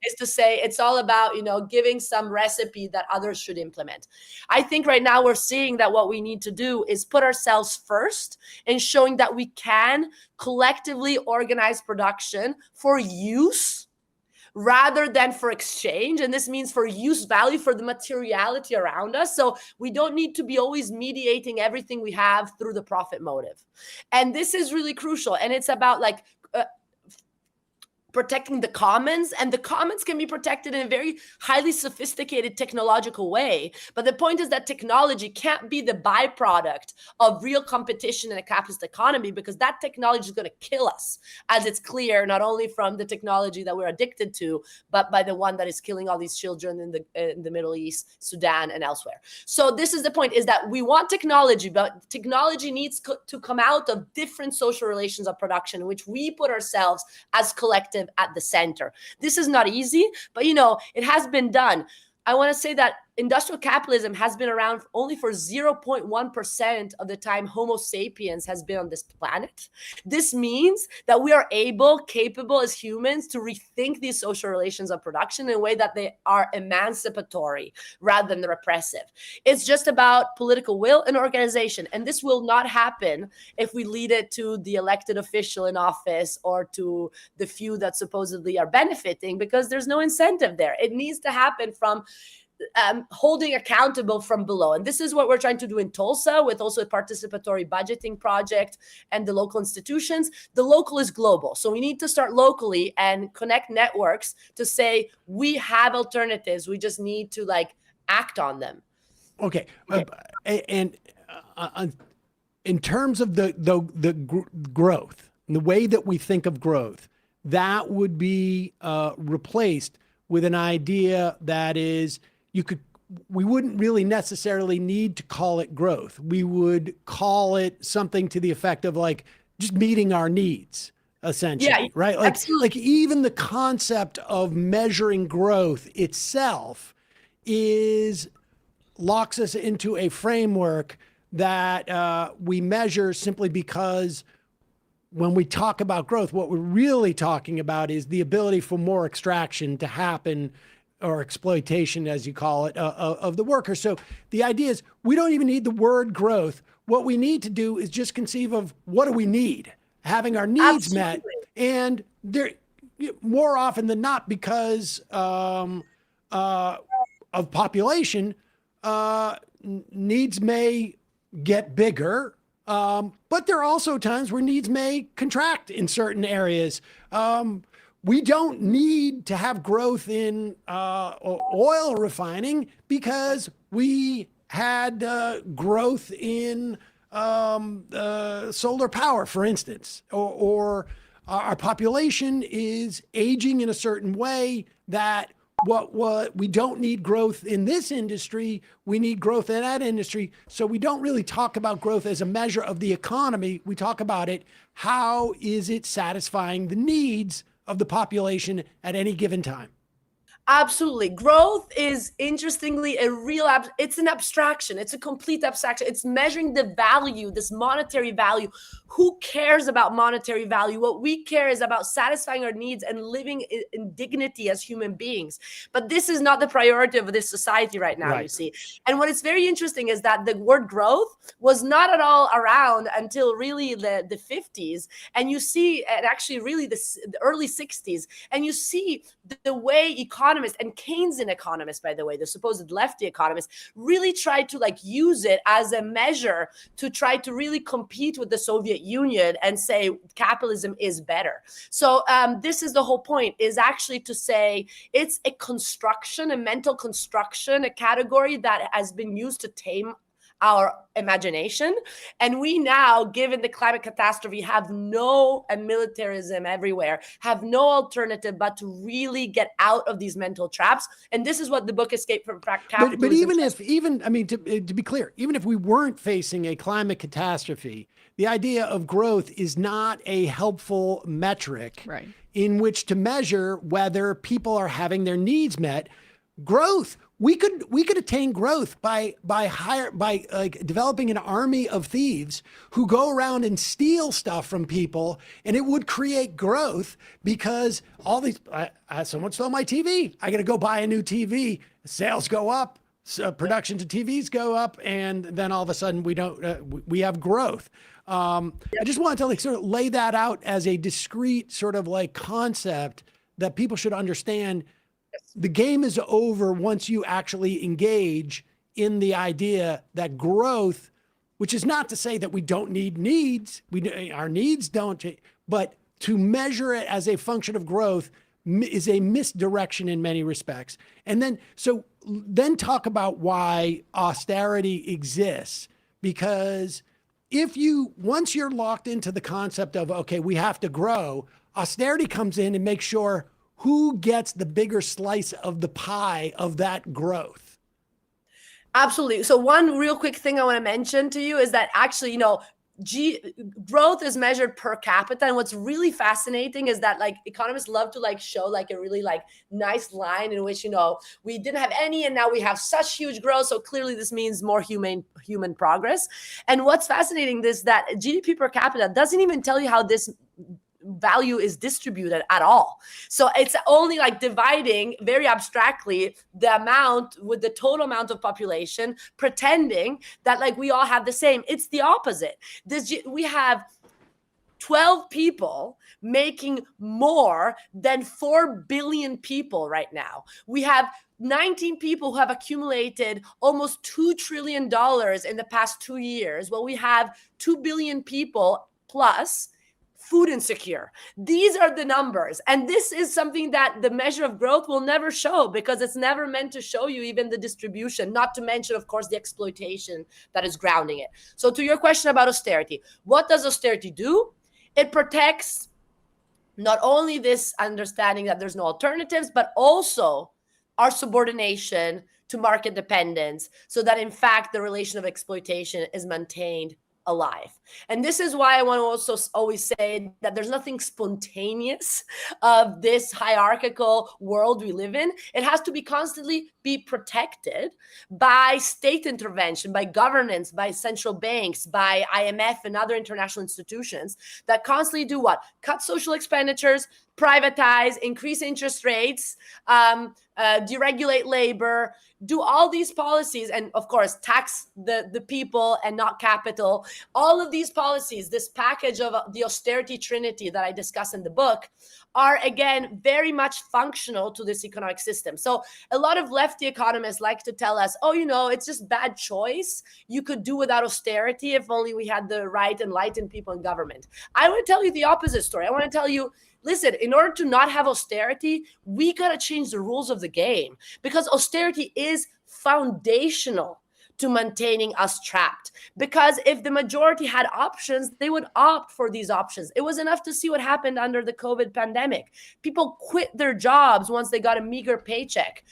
Is to say it's all about, giving some recipe that others should implement. I think right now we're seeing that what we need to do is put ourselves first in showing that we can collectively organize production for use rather than for exchange. And this means for use value, for the materiality around us. So we don't need to be always mediating everything we have through the profit motive. And this is really crucial. And it's about protecting the commons, and the commons can be protected in a very highly sophisticated technological way. But the point is that technology can't be the byproduct of real competition in a capitalist economy, because that technology is going to kill us, as it's clear, not only from the technology that we're addicted to, but by the one that is killing all these children in the Middle East, Sudan, and elsewhere. So this is the point, is that we want technology, but technology needs to come out of different social relations of production in which we put ourselves as collective at the center. This is not easy, but it has been done. I want to say that industrial capitalism has been around only for 0.1% of the time Homo sapiens has been on this planet. This means that we are capable as humans to rethink these social relations of production in a way that they are emancipatory rather than repressive. It's just about political will and organization. And this will not happen if we lead it to the elected official in office or to the few that supposedly are benefiting, because there's no incentive there. It needs to happen from holding accountable from below. And this is what we're trying to do in Tulsa with also a participatory budgeting project and the local institutions. The local is global. So we need to start locally and connect networks to say we have alternatives. We just need to act on them. Okay. And in terms of the growth, the way that we think of growth, that would be replaced with an idea that is, we wouldn't really necessarily need to call it growth. We would call it something to the effect of just meeting our needs, essentially, right? Absolutely. Even the concept of measuring growth itself is locks us into a framework that we measure simply because when we talk about growth, what we're really talking about is the ability for more extraction to happen, or exploitation, as you call it, of the worker. So the idea is we don't even need the word growth. What we need to do is just conceive of what do we need, having our needs met. And there, more often than not, because of population, needs may get bigger, but there are also times where needs may contract in certain areas. We don't need to have growth in oil refining because we had growth in solar power, for instance, or our population is aging in a certain way that what we don't need growth in this industry, we need growth in that industry. So we don't really talk about growth as a measure of the economy. We talk about it, how is it satisfying the needs of the population at any given time? Absolutely. Growth is interestingly a real, it's an abstraction. It's a complete abstraction. It's measuring the value, this monetary value. Who cares about monetary value? What we care is about satisfying our needs and living in dignity as human beings. But this is not the priority of this society right now, you see. And what is very interesting is that the word growth was not at all around until really the 50s. And you see, and actually really the early 60s, and you see the way economists and Keynesian economists, by the way, the supposed lefty economists, really tried to like use it as a measure to try to really compete with the Soviet Union and say capitalism is better. So this is the whole point, is actually to say it's a construction, a mental construction, a category that has been used to tame our imagination. And we now, given the climate catastrophe, have no, and militarism everywhere, have no alternative but to really get out of these mental traps. And this is what the book Escape from Capitalism. But even, I mean, to be clear, even if we weren't facing a climate catastrophe, the idea of growth is not a helpful metric in which to measure whether people are having their needs met. Growth, we could attain growth by developing an army of thieves who go around and steal stuff from people, and it would create growth because all these someone stole my TV. I got to go buy a new TV. Sales go up, production to TVs go up, and then all of a sudden we have growth. I just wanted to sort of lay that out as a discrete sort of like concept that people should understand. The game is over once you actually engage in the idea that growth, which is not to say that we don't need needs, our needs don't, but to measure it as a function of growth is a misdirection in many respects. And then talk about why austerity exists, because once you're locked into the concept of, okay, we have to grow, austerity comes in and makes sure who gets the bigger slice of the pie of that growth. Absolutely. So one real quick thing I want to mention to you is that actually, growth is measured per capita. And what's really fascinating is that like economists love to like show like a really like nice line in which, we didn't have any and now we have such huge growth. So clearly this means more human progress. And what's fascinating is that GDP per capita doesn't even tell you how this value is distributed at all. So it's only like dividing very abstractly the amount with the total amount of population, pretending that like we all have the same. It's the opposite. We have 12 people making more than 4 billion people right now. We have 19 people who have accumulated almost $2 trillion in the past 2 years. Well, we have 2 billion people plus food insecure. These are the numbers. And this is something that the measure of growth will never show, because it's never meant to show you even the distribution, not to mention, of course, the exploitation that is grounding it. So to your question about austerity, what does austerity do? It protects not only this understanding that there's no alternatives, but also our subordination to market dependence, so that in fact the relation of exploitation is maintained alive. And this is why I want to also always say that there's nothing spontaneous of this hierarchical world we live in. It has to be constantly be protected by state intervention, by governance, by central banks, by IMF and other international institutions that constantly do what? Cut social expenditures, privatize, increase interest rates, deregulate labor, do all these policies, and of course, tax the people and not capital. All of these policies, this package of the austerity trinity that I discuss in the book, are again very much functional to this economic system. So a lot of lefty economists like to tell us, oh, it's just bad choice. You could do without austerity if only we had the right enlightened people in government. I want to tell you the opposite story. I want to tell you, listen, in order to not have austerity, we got to change the rules of the game, because austerity is foundational to maintaining us trapped. Because if the majority had options, they would opt for these options. It was enough to see what happened under the COVID pandemic. People quit their jobs once they got a meager paycheck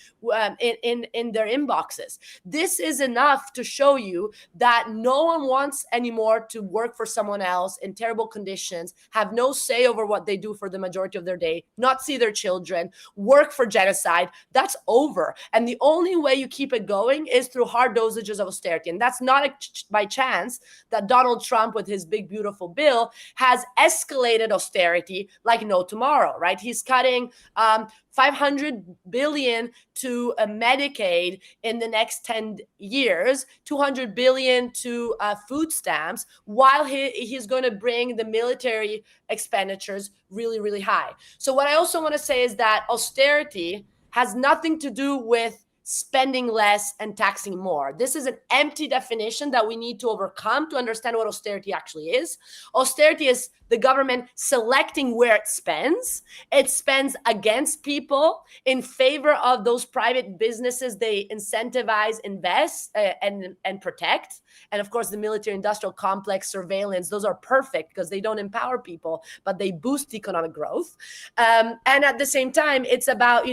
in their inboxes. This is enough to show you that no one wants anymore to work for someone else in terrible conditions, have no say over what they do for the majority of their day, not see their children, work for genocide. That's over. And the only way you keep it going is through hard dosages of austerity. And that's not by chance that Donald Trump, with his big, beautiful bill, has escalated austerity like no tomorrow, right? He's cutting $500 billion to Medicaid in the next 10 years, $200 billion to food stamps, while he's going to bring the military expenditures really, really high. So what I also want to say is that austerity has nothing to do with spending less and taxing more. This is an empty definition that we need to overcome to understand what austerity actually is. Austerity is the government selecting where it spends. It spends against people in favor of those private businesses they incentivize, invest, and protect. And of course, the military-industrial complex, surveillance, those are perfect because they don't empower people, but they boost economic growth. And at the same time, it's about,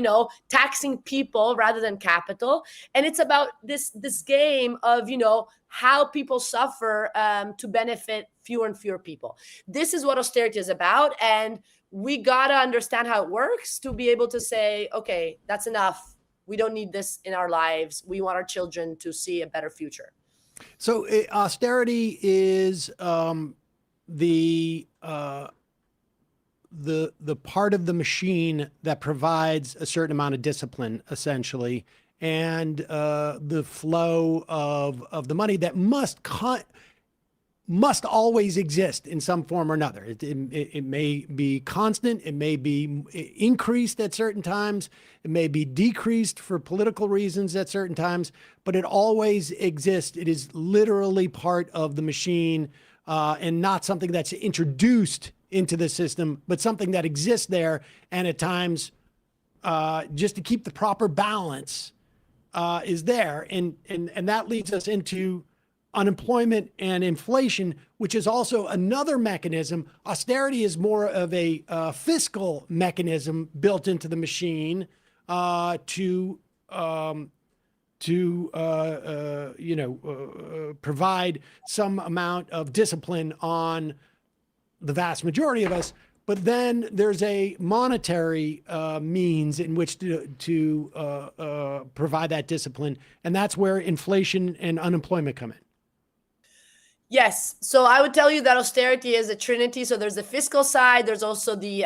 taxing people rather than capital. And it's about this game of, how people suffer to benefit fewer and fewer people. This is what austerity is about. And we got to understand how it works to be able to say, okay, that's enough. We don't need this in our lives. We want our children to see a better future. So austerity is the part of the machine that provides a certain amount of discipline, essentially, and the flow of the money that must always exist in some form or another. It may be constant. It may be increased at certain times. It may be decreased for political reasons at certain times, but it always exists. It is literally part of the machine and not something that's introduced into the system, but something that exists there. And at times, just to keep the proper balance is there. And that leads us into unemployment and inflation, which is also another mechanism. Austerity is more of a fiscal mechanism built into the machine to provide some amount of discipline on the vast majority of us. But then there's a monetary means in which to provide that discipline. And that's where inflation and unemployment come in. Yes. So I would tell you that austerity is a trinity. So there's the fiscal side. There's also the,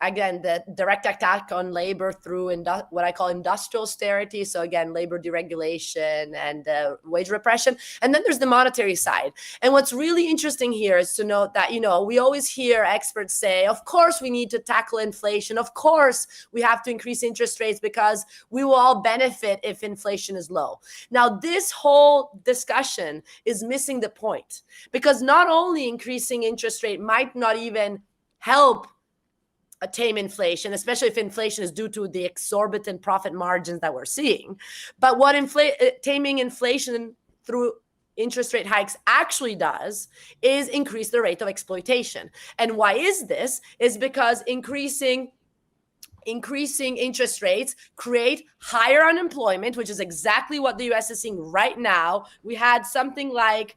again, the direct attack on labor through what I call industrial austerity. So again, labor deregulation and wage repression. And then there's the monetary side. And what's really interesting here is to note that, we always hear experts say, of course, we need to tackle inflation. Of course, we have to increase interest rates because we will all benefit if inflation is low. Now, this whole discussion is missing the point. Because not only increasing interest rate might not even help tame inflation, especially if inflation is due to the exorbitant profit margins that we're seeing, but what taming inflation through interest rate hikes actually does is increase the rate of exploitation. And why is this? Is because increasing increasing interest rates create higher unemployment, which is exactly what the US is seeing right now. We had something like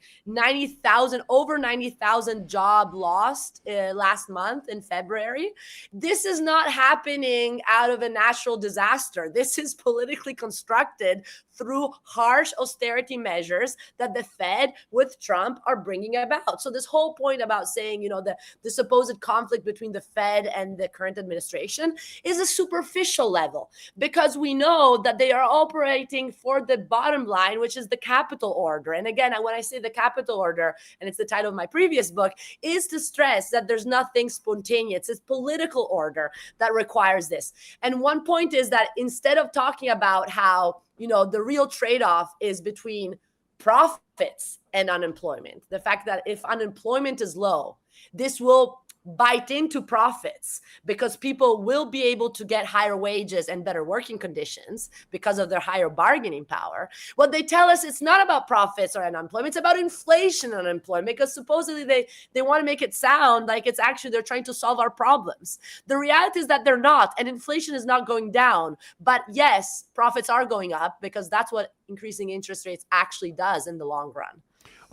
over 90,000 job lost last month in February. This is not happening out of a natural disaster. This is politically constructed through harsh austerity measures that the Fed with Trump are bringing about. So this whole point about saying, the supposed conflict between the Fed and the current administration is a superficial level, because we know that they are operating for the bottom line, which is the capital order. And again, when I say the capital order, and it's the title of my previous book, is to stress that there's nothing spontaneous. It's political order that requires this. And one point is that instead of talking about how the real trade-off is between profits and unemployment, the fact that if unemployment is low, this will bite into profits because people will be able to get higher wages and better working conditions because of their higher bargaining power. What they tell us, it's not about profits or unemployment, it's about inflation and unemployment, because supposedly they want to make it sound like it's actually they're trying to solve our problems. The reality is that they're not, and inflation is not going down. But yes, profits are going up because that's what increasing interest rates actually does in the long run.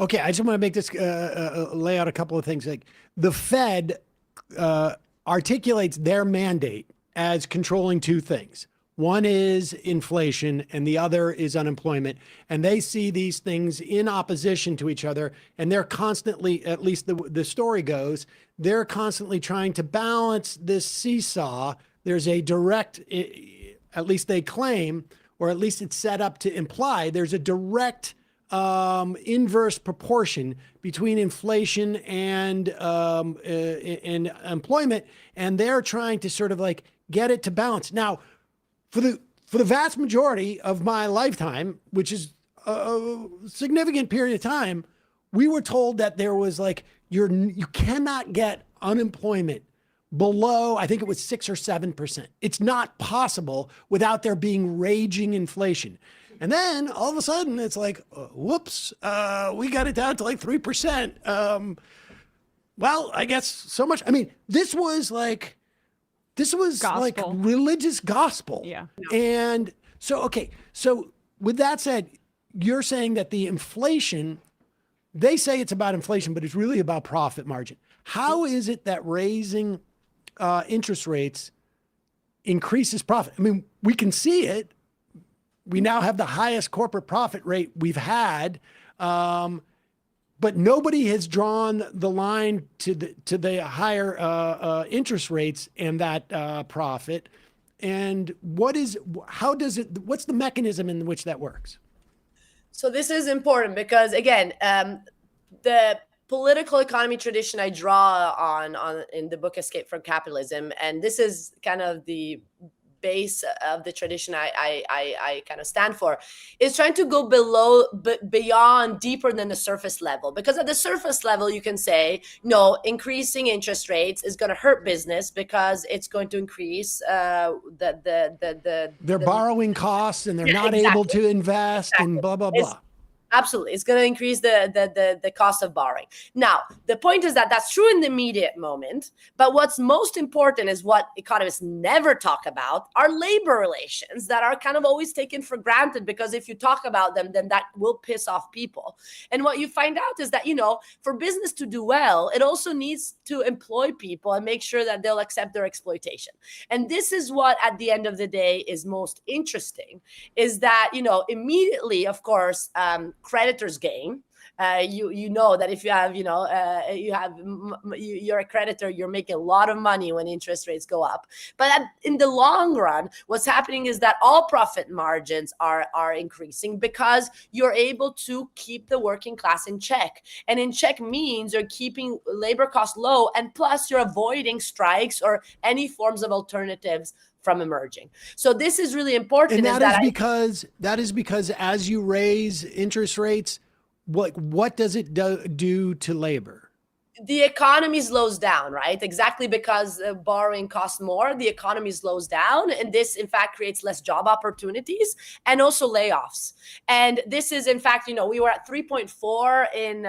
Okay, I just want to make this lay out a couple of things. Like the Fed articulates their mandate as controlling two things. One is inflation and the other is unemployment. And they see these things in opposition to each other. And they're constantly, at least the story goes, they're constantly trying to balance this seesaw. There's a direct, at least they claim, or at least it's set up to imply, there's a direct inverse proportion between inflation and employment, and they're trying to sort of like get it to balance. Now, for the vast majority of my lifetime, which is a significant period of time, we were told that there was like you cannot get unemployment below, I think it was 6 or 7%. It's not possible without there being raging inflation. And then all of a sudden it's like, whoops, we got it down to like 3%. Well, I guess so much. I mean, this was like religious gospel. Yeah. And so, okay. So with that said, you're saying that the inflation, they say it's about inflation, but it's really about profit margin. How is it that raising interest rates increases profit? I mean, we can see it. We now have the highest corporate profit rate we've had, but nobody has drawn the line to the higher interest rates and that profit. And what's the mechanism in which that works? So this is important because, again, the political economy tradition I draw on in the book Escape from Capitalism, and this is kind of the base of the tradition I kind of stand for, is trying to go beyond, deeper than the surface level. Because at the surface level, you can say, no, increasing interest rates is going to hurt business because it's going to increase their borrowing costs, and they're not able to invest, and blah, blah, blah. Absolutely. It's going to increase the cost of borrowing. Now, the point is that that's true in the immediate moment. But what's most important is what economists never talk about are labor relations that are kind of always taken for granted, because if you talk about them, then that will piss off people. And what you find out is that, for business to do well, it also needs to employ people and make sure that they'll accept their exploitation. And this is what, at the end of the day, is most interesting, is that, immediately, of course, creditors gain. You know that if you have, you're a creditor, you're making a lot of money when interest rates go up. But in the long run, what's happening is that all profit margins are increasing because you're able to keep the working class in check. And in check means you're keeping labor costs low, and plus you're avoiding strikes or any forms of alternatives from emerging. So this is really important. And that is because as you raise interest rates, what does it do to labor? the economy slows down, right? Exactly because borrowing costs more, the economy slows down. And this, in fact, creates less job opportunities and also layoffs. And this is, in fact, we were at 3.4 in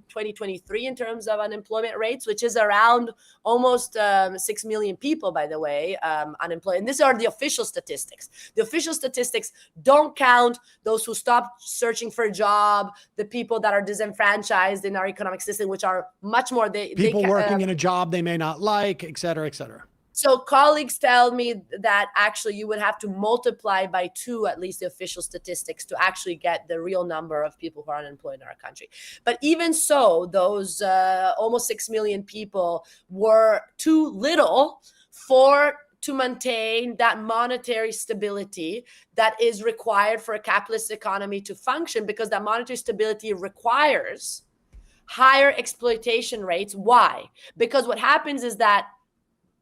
2023 in terms of unemployment rates, which is around almost 6 million people, by the way, unemployed. And these are the official statistics. The official statistics don't count those who stopped searching for a job, the people that are disenfranchised in our economic system, which are much more. People working in a job they may not like, et cetera, et cetera. So colleagues tell me that actually you would have to multiply by 2, at least the official statistics, to actually get the real number of people who are unemployed in our country. But even so, those almost 6 million people were too little to maintain that monetary stability that is required for a capitalist economy to function, because that monetary stability requires higher exploitation rates. Why? Because what happens is that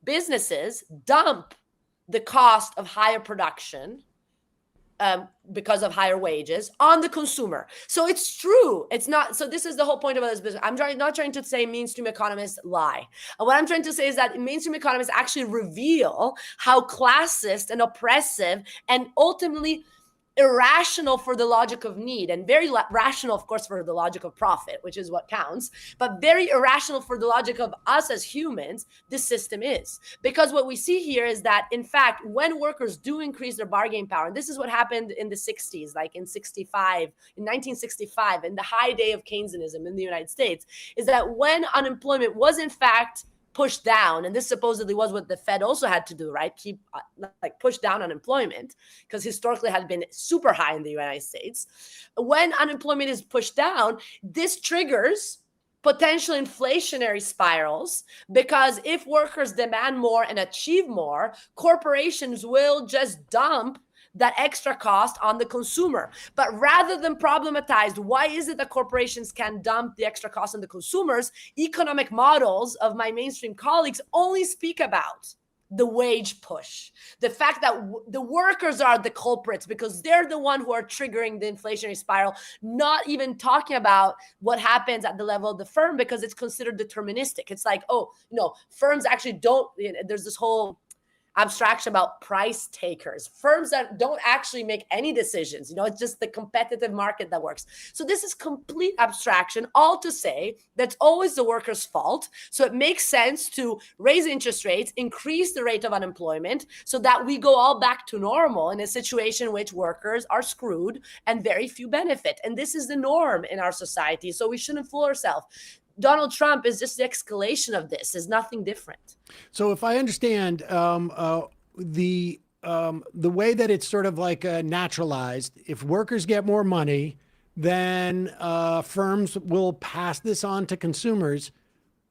businesses dump the cost of higher production because of higher wages on the consumer. So it's true. It's not. So this is the whole point about this business. I'm not trying to say mainstream economists lie. And what I'm trying to say is that mainstream economists actually reveal how classist and oppressive and ultimately irrational for the logic of need, and very rational, of course, for the logic of profit, which is what counts, but very irrational for the logic of us as humans, this system is. Because what we see here is that, in fact, when workers do increase their bargaining power, and this is what happened in the 60s, like in 1965, in the high day of Keynesianism in the United States, is that when unemployment was, in fact, pushed down, and this supposedly was what the Fed also had to do, right? Keep push down unemployment, because historically had been super high in the United States. When unemployment is pushed down, this triggers potential inflationary spirals, because if workers demand more and achieve more, corporations will just dump that extra cost on the consumer. But rather than problematize why is it that corporations can dump the extra cost on the consumers, economic models of my mainstream colleagues only speak about the wage push, the fact that the workers are the culprits because they're the one who are triggering the inflationary spiral, not even talking about what happens at the level of the firm, because it's considered deterministic. It's like, firms actually don't, there's this whole abstraction about price takers, firms that don't actually make any decisions. It's just the competitive market that works. So this is complete abstraction, all to say that's always the worker's fault. So it makes sense to raise interest rates, increase the rate of unemployment, so that we go all back to normal in a situation in which workers are screwed and very few benefit. And this is the norm in our society. So we shouldn't fool ourselves. Donald Trump is just the escalation of this, is nothing different. So if I understand the way that it's sort of like naturalized, if workers get more money, then firms will pass this on to consumers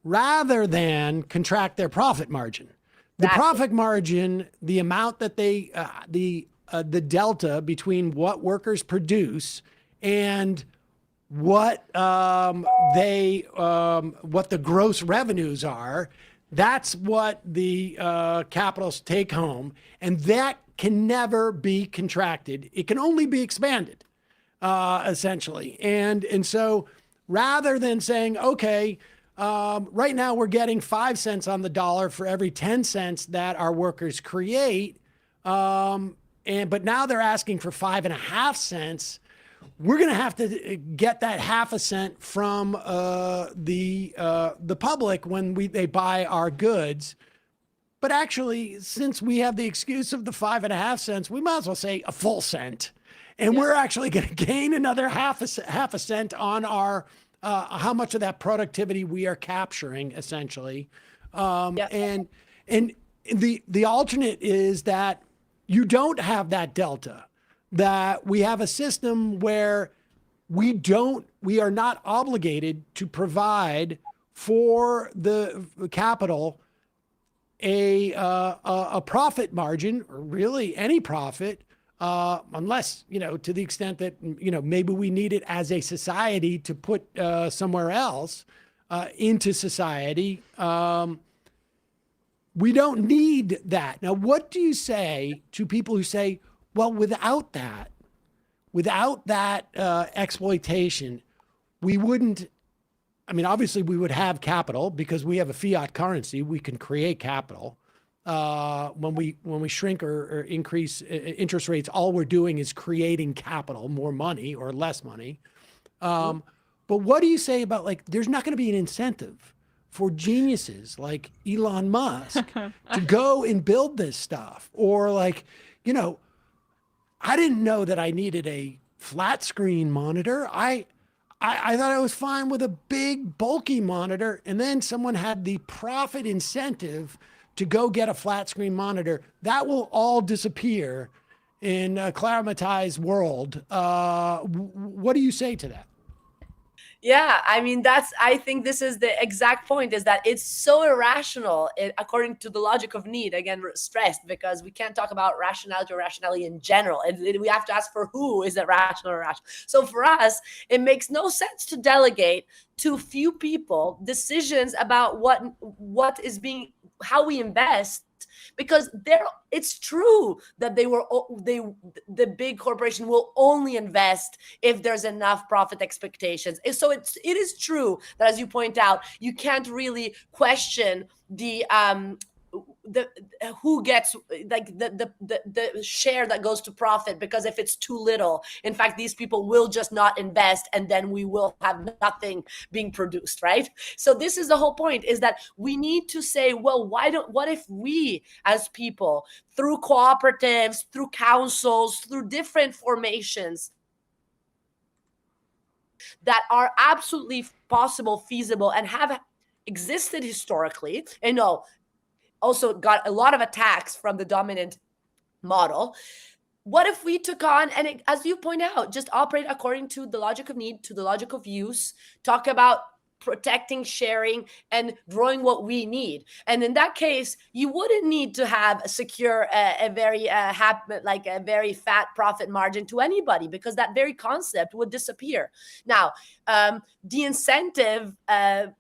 rather than contract their profit margin. The profit margin, the amount that they, the delta between what workers produce and what the gross revenues are, that's what the capitalists take home, and that can never be contracted. It can only be expanded, essentially. And so rather than saying, okay, right now we're getting 5 cents on the dollar for every 10 cents that our workers create, but now they're asking for 5.5 cents. We're going to have to get that 0.5 cent from the public when they buy our goods. But actually, since we have the excuse of the 5.5 cents, we might as well say a full cent, and we're actually going to gain another half a cent on our how much of that productivity we are capturing, essentially. And the alternate is that you don't have that delta. That we have a system where we are not obligated to provide for the capital a profit margin, or really any profit, unless, to the extent that, maybe we need it as a society to put somewhere else into society. We don't need that. Now, what do you say to people who say, well, without that exploitation, we wouldn't I mean, obviously we would have capital because we have a fiat currency. We can create capital. When we shrink or increase interest rates, all we're doing is creating capital, more money or less money. But what do you say about, like, there's not going to be an incentive for geniuses like Elon Musk to go and build this stuff? Or, like, you know, I didn't know that I needed a flat screen monitor. I thought I was fine with a big bulky monitor. And then someone had the profit incentive to go get a flat screen monitor. That will all disappear in Clara Mattei's world. What do you say to that? Yeah, I mean, I think this is the exact point, is that it's so irrational according to the logic of need, again, stressed, because we can't talk about rationality or rationality in general. We have to ask for who is it rational or irrational. So for us, it makes no sense to delegate to few people decisions about how we invest, because it's true that the big corporation will only invest if there's enough profit expectations. So it is true that, as you point out, you can't really question the who gets, like, the share that goes to profit, because if it's too little, in fact, these people will just not invest, and then we will have nothing being produced, right? So this is the whole point, is that we need to say, well, what if we as people, through cooperatives, through councils, through different formations that are absolutely possible, feasible, and have existed historically, and also got a lot of attacks from the dominant model. What if we took on, and as you point out, just operate according to the logic of need, to the logic of use, talk about protecting, sharing, and growing what we need. And in that case, you wouldn't need to have a very fat profit margin to anybody, because that very concept would disappear. Now, the incentive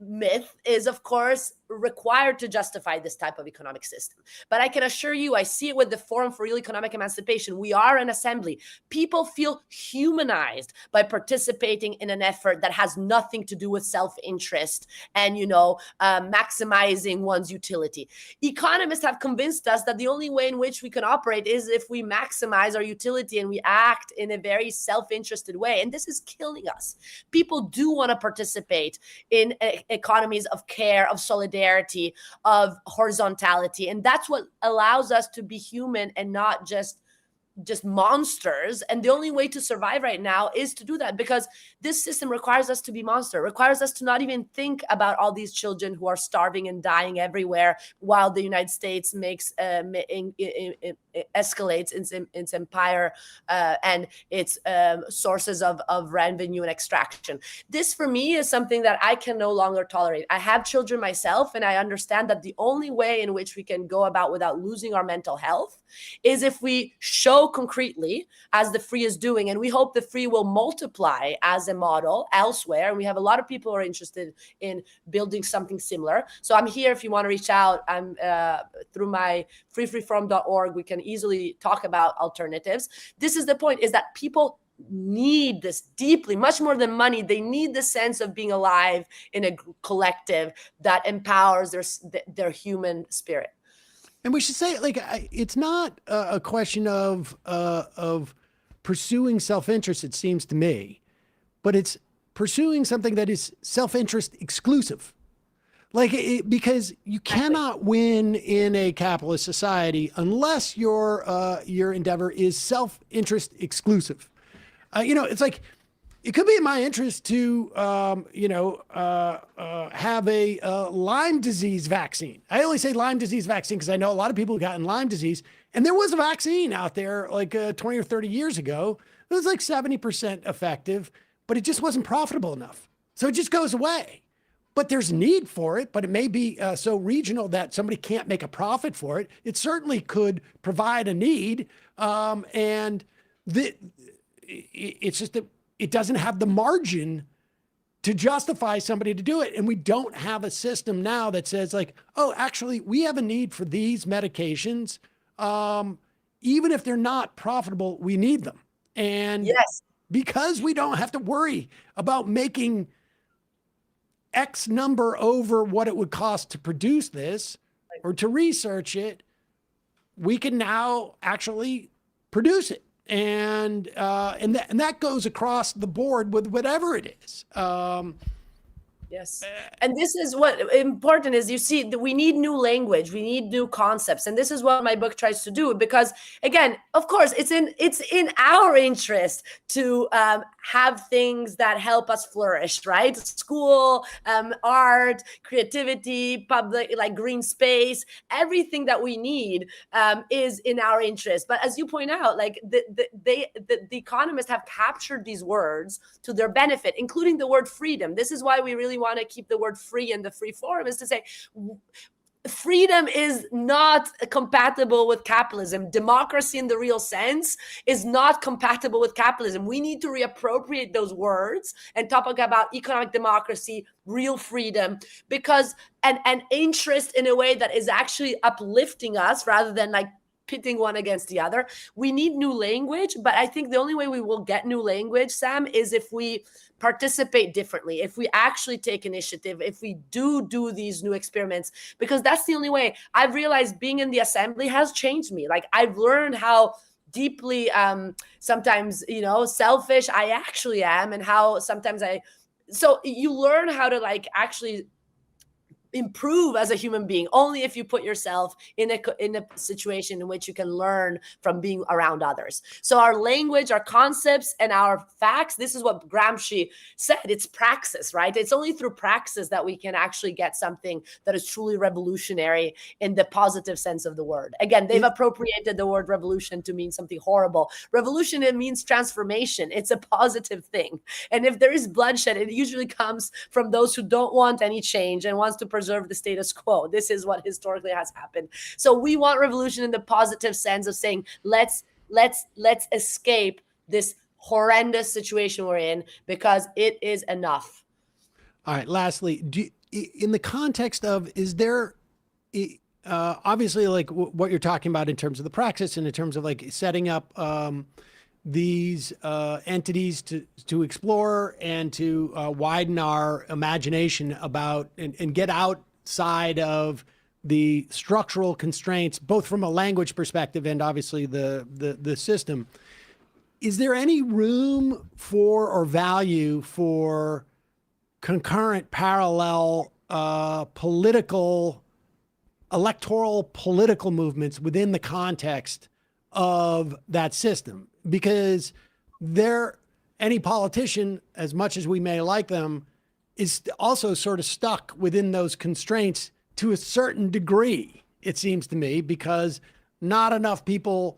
myth is, of course, required to justify this type of economic system. But I can assure you, I see it with the Forum for Real Economic Emancipation. We are an assembly. People feel humanized by participating in an effort that has nothing to do with self-interest and, maximizing one's utility. Economists have convinced us that the only way in which we can operate is if we maximize our utility and we act in a very self-interested way. And this is killing us. People do want to participate in economies of care, of solidarity, of horizontality. And that's what allows us to be human and not just monsters. And the only way to survive right now is to do that, because this system requires us to be monster, requires us to not even think about all these children who are starving and dying everywhere, while the United States escalates its empire and its sources of revenue and extraction. This, for me, is something that I can no longer tolerate. I have children myself, and I understand that the only way in which we can go about without losing our mental health is if we show concretely, as the free is doing, and we hope the free will multiply as a model elsewhere. And we have a lot of people who are interested in building something similar. So I'm here if you want to reach out. I'm through my freeforum.org. We can easily talk about alternatives. This is the point, is that people need this deeply, much more than money. They need the sense of being alive in a collective that empowers their human spirit. And we should say, like, it's not a question of pursuing self-interest, it seems to me, but it's pursuing something that is self-interest exclusive. Because you cannot win in a capitalist society unless your endeavor is self-interest exclusive. It's like, it could be in my interest to, have a Lyme disease vaccine. I only say Lyme disease vaccine because I know a lot of people who gotten Lyme disease, and there was a vaccine out there like 20 or 30 years ago. It was like 70% effective, but it just wasn't profitable enough. So it just goes away. But there's need for it, but it may be so regional that somebody can't make a profit for it. It certainly could provide a need. It's just that it doesn't have the margin to justify somebody to do it. And we don't have a system now that says, like, oh, actually, we have a need for these medications. Even if they're not profitable, we need them. And yes, because we don't have to worry about making X number over what it would cost to produce this or to research it, we can now actually produce it. And that goes across the board with whatever it is. Yes. And this is what important is, you see, that we need new language, we need new concepts. And this is what my book tries to do, because again, of course, it's in our interest to have things that help us flourish, right? School, art, creativity, public, like green space, everything that we need is in our interest. But as you point out, like the economists have captured these words to their benefit, including the word freedom. This is why we really want to keep the word free in the free forum, is to say freedom is not compatible with capitalism. Democracy in the real sense is not compatible with capitalism. We need to reappropriate those words and talk about economic democracy, real freedom, because an interest in a way that is actually uplifting us rather than like pitting one against the other. We need new language, but I think the only way we will get new language, Sam, is if we participate differently, if we actually take initiative, if we do these new experiments, because that's the only way. I've realized being in the assembly has changed me. Like, I've learned how deeply sometimes, selfish I actually am, and how sometimes so you learn how to like actually improve as a human being only if you put yourself in a situation in which you can learn from being around others. So our language, our concepts, and our facts, this is what Gramsci said, it's praxis, right? It's only through praxis that we can actually get something that is truly revolutionary in the positive sense of the word. Again, they've appropriated the word revolution to mean something horrible. Revolution, it means transformation. It's a positive thing. And if there is bloodshed, it usually comes from those who don't want any change and wants to preserve the status quo. This is what historically has happened. So we want revolution in the positive sense of saying, let's escape this horrendous situation we're in, because it is enough. All right. Lastly, in the context of, is there obviously like what you're talking about in terms of the praxis and in terms of like setting up these entities to explore and to widen our imagination about and get outside of the structural constraints, both from a language perspective and obviously the system. Is there any room for or value for concurrent, parallel electoral political movements within the context of that system? Because any politician, as much as we may like them, is also sort of stuck within those constraints to a certain degree, it seems to me, because not enough people,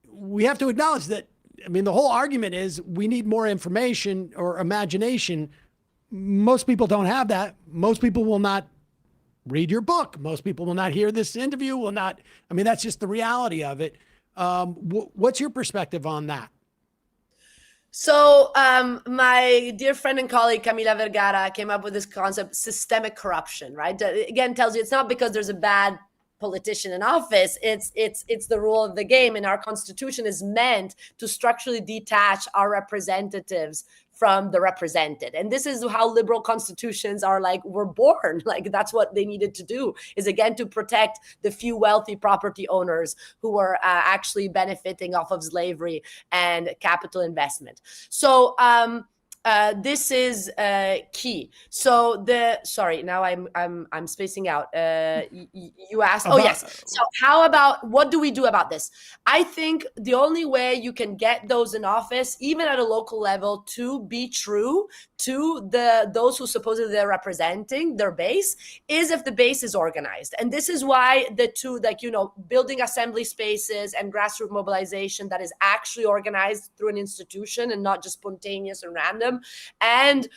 we have to acknowledge that, I mean, the whole argument is we need more information or imagination. Most people don't have that. Most people will not read your book. Most people will not hear this interview, that's just the reality of it. What's your perspective on that? So my dear friend and colleague Camila Vergara came up with this concept, systemic corruption, right? Again, tells you it's not because there's a bad politician in office, it's the rule of the game, and our constitution is meant to structurally detach our representatives from the represented. And this is how liberal constitutions were born. Like, that's what they needed to do, is again to protect the few wealthy property owners who were actually benefiting off of slavery and capital investment. So this is key. So sorry, now I'm spacing out. You asked. Oh yes. So how about, what do we do about this? I think the only way you can get those in office, even at a local level, to be true to those who supposedly they're representing, their base, is if the base is organized. And this is why the two, building assembly spaces and grassroots mobilization that is actually organized through an institution and not just spontaneous and random, and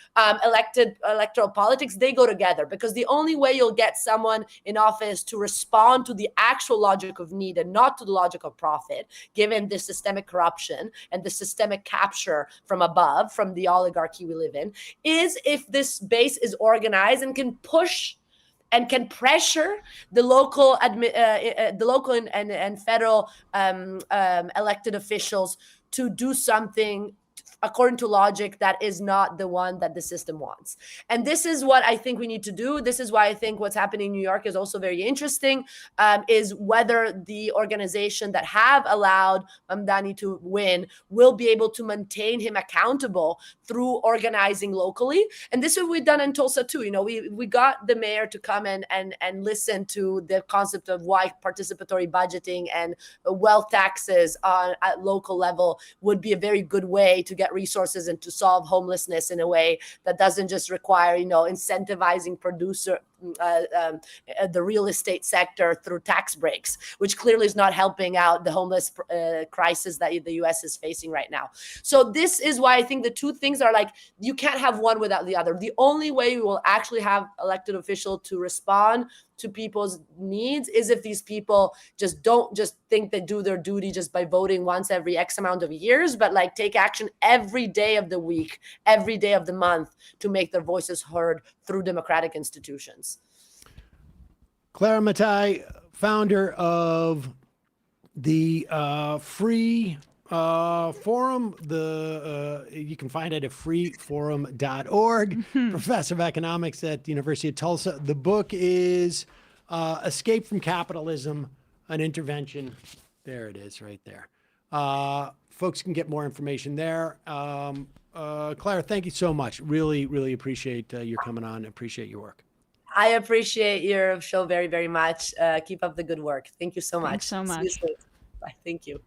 electoral politics, they go together, because the only way you'll get someone in office to respond to the actual logic of need and not to the logic of profit, given the systemic corruption and the systemic capture from above, from the oligarchy we live in, is if this base is organized and can push and can pressure the local and federal elected officials to do something according to logic that is not the one that the system wants. And this is what I think we need to do. This is why I think what's happening in New York is also very interesting, is whether the organization that have allowed Mamdani to win will be able to maintain him accountable through organizing locally. And this is what we've done in Tulsa too. You know, we got the mayor to come in and listen to the concept of why participatory budgeting and wealth taxes at local level would be a very good way to get resources and to solve homelessness in a way that doesn't just require, you know, incentivizing the real estate sector through tax breaks, which clearly is not helping out the homeless crisis that the U.S. is facing right now. So this is why I think the two things are like, you can't have one without the other. The only way we will actually have elected officials to respond to people's needs is if these people just don't just think they do their duty just by voting once every X amount of years, but like take action every day of the week, every day of the month to make their voices heard through democratic institutions. Clara Mattei, founder of the free forum. You can find it at freeforum.org. Professor of economics at the University of Tulsa. The book is Escape from Capitalism, an Intervention. There it is right there. Folks can get more information there. Clara, thank you so much. Really, really appreciate your coming on. Appreciate your work. I appreciate your show very, very much. Keep up the good work. Thank you so much. Thanks so much. See you soon. Bye. Thank you.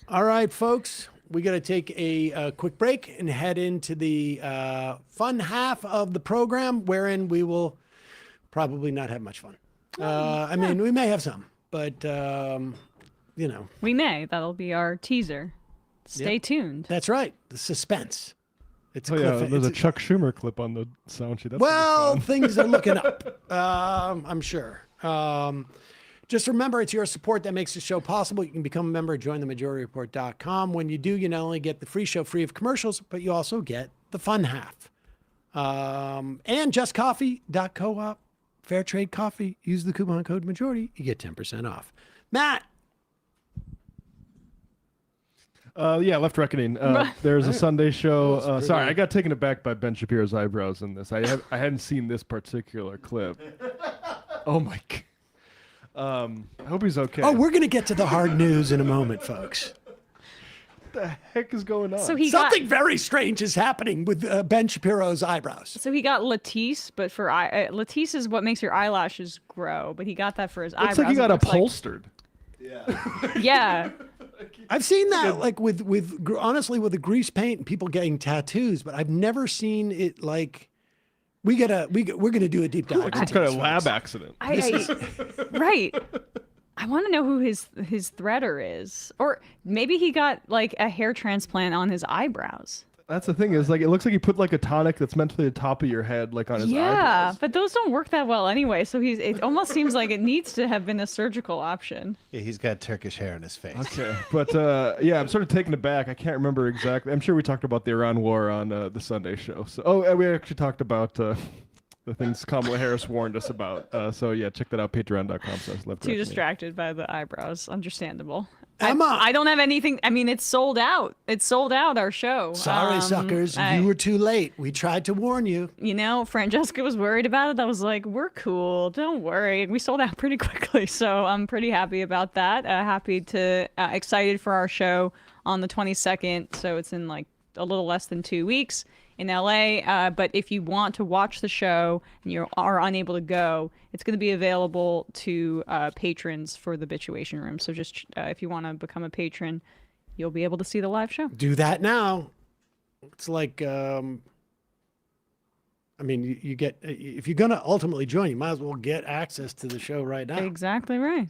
All right, folks, we got to take a quick break and head into the fun half of the program, wherein we will probably not have much fun. I mean, we may have some, but, you know. We may. That'll be our teaser. Stay tuned. That's right. The suspense. It's there's a Chuck Schumer clip on the sound sheet. That's things are looking up, I'm sure. Just remember, it's your support that makes the show possible. You can become a member at jointhemajorityreport.com. When you do, you not only get the free show free of commercials, but you also get the fun half. And justcoffee.coop, fair trade coffee. Use the coupon code majority. You get 10% off. Matt. Left Reckoning. There's a Sunday show. Sorry, I got taken aback by Ben Shapiro's eyebrows in this. I hadn't seen this particular clip. Oh my God. I hope he's okay. Oh, we're going to get to the hard news in a moment, folks. What the heck is going on? So something very strange is happening with Ben Shapiro's eyebrows. So he got Latisse, but for Latisse is what makes your eyelashes grow, but he got that for his eyebrows. Looks like he got upholstered. Yeah. I've seen that like honestly with the grease paint and people getting tattoos, but I've never seen it like we're gonna do a deep dive. Like some kind of lab accident. Right. I want to know who his threader is, or maybe he got like a hair transplant on his eyebrows. That's the thing is like it looks like he put like a tonic that's meant to be the top of your head, like on his eyebrows. Yeah, but those don't work that well anyway. So it almost seems like it needs to have been a surgical option. Yeah, he's got Turkish hair on his face. Okay, but I'm sort of taken aback. I can't remember exactly. I'm sure we talked about the Iran war on the Sunday show. So we actually talked about the things Kamala Harris warned us about. Check that out. Patreon.com/left. Too distracted by the eyebrows. Understandable. Emma. I don't have anything. I mean, it's sold out. It's sold out, our show. Sorry, suckers. You were too late. We tried to warn you. You know, Francesca was worried about it. I was like, we're cool. Don't worry. We sold out pretty quickly. So I'm pretty happy about that. Excited for our show on the 22nd. So it's in like a little less than 2 weeks in LA. But if you want to watch the show and you are unable to go, it's going to be available to patrons for the Bituation Room. So just if you want to become a patron, you'll be able to see the live show. Do that now. It's like, you get, if you're going to ultimately join, you might as well get access to the show right now. Exactly right.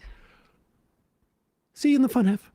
See you in the fun half.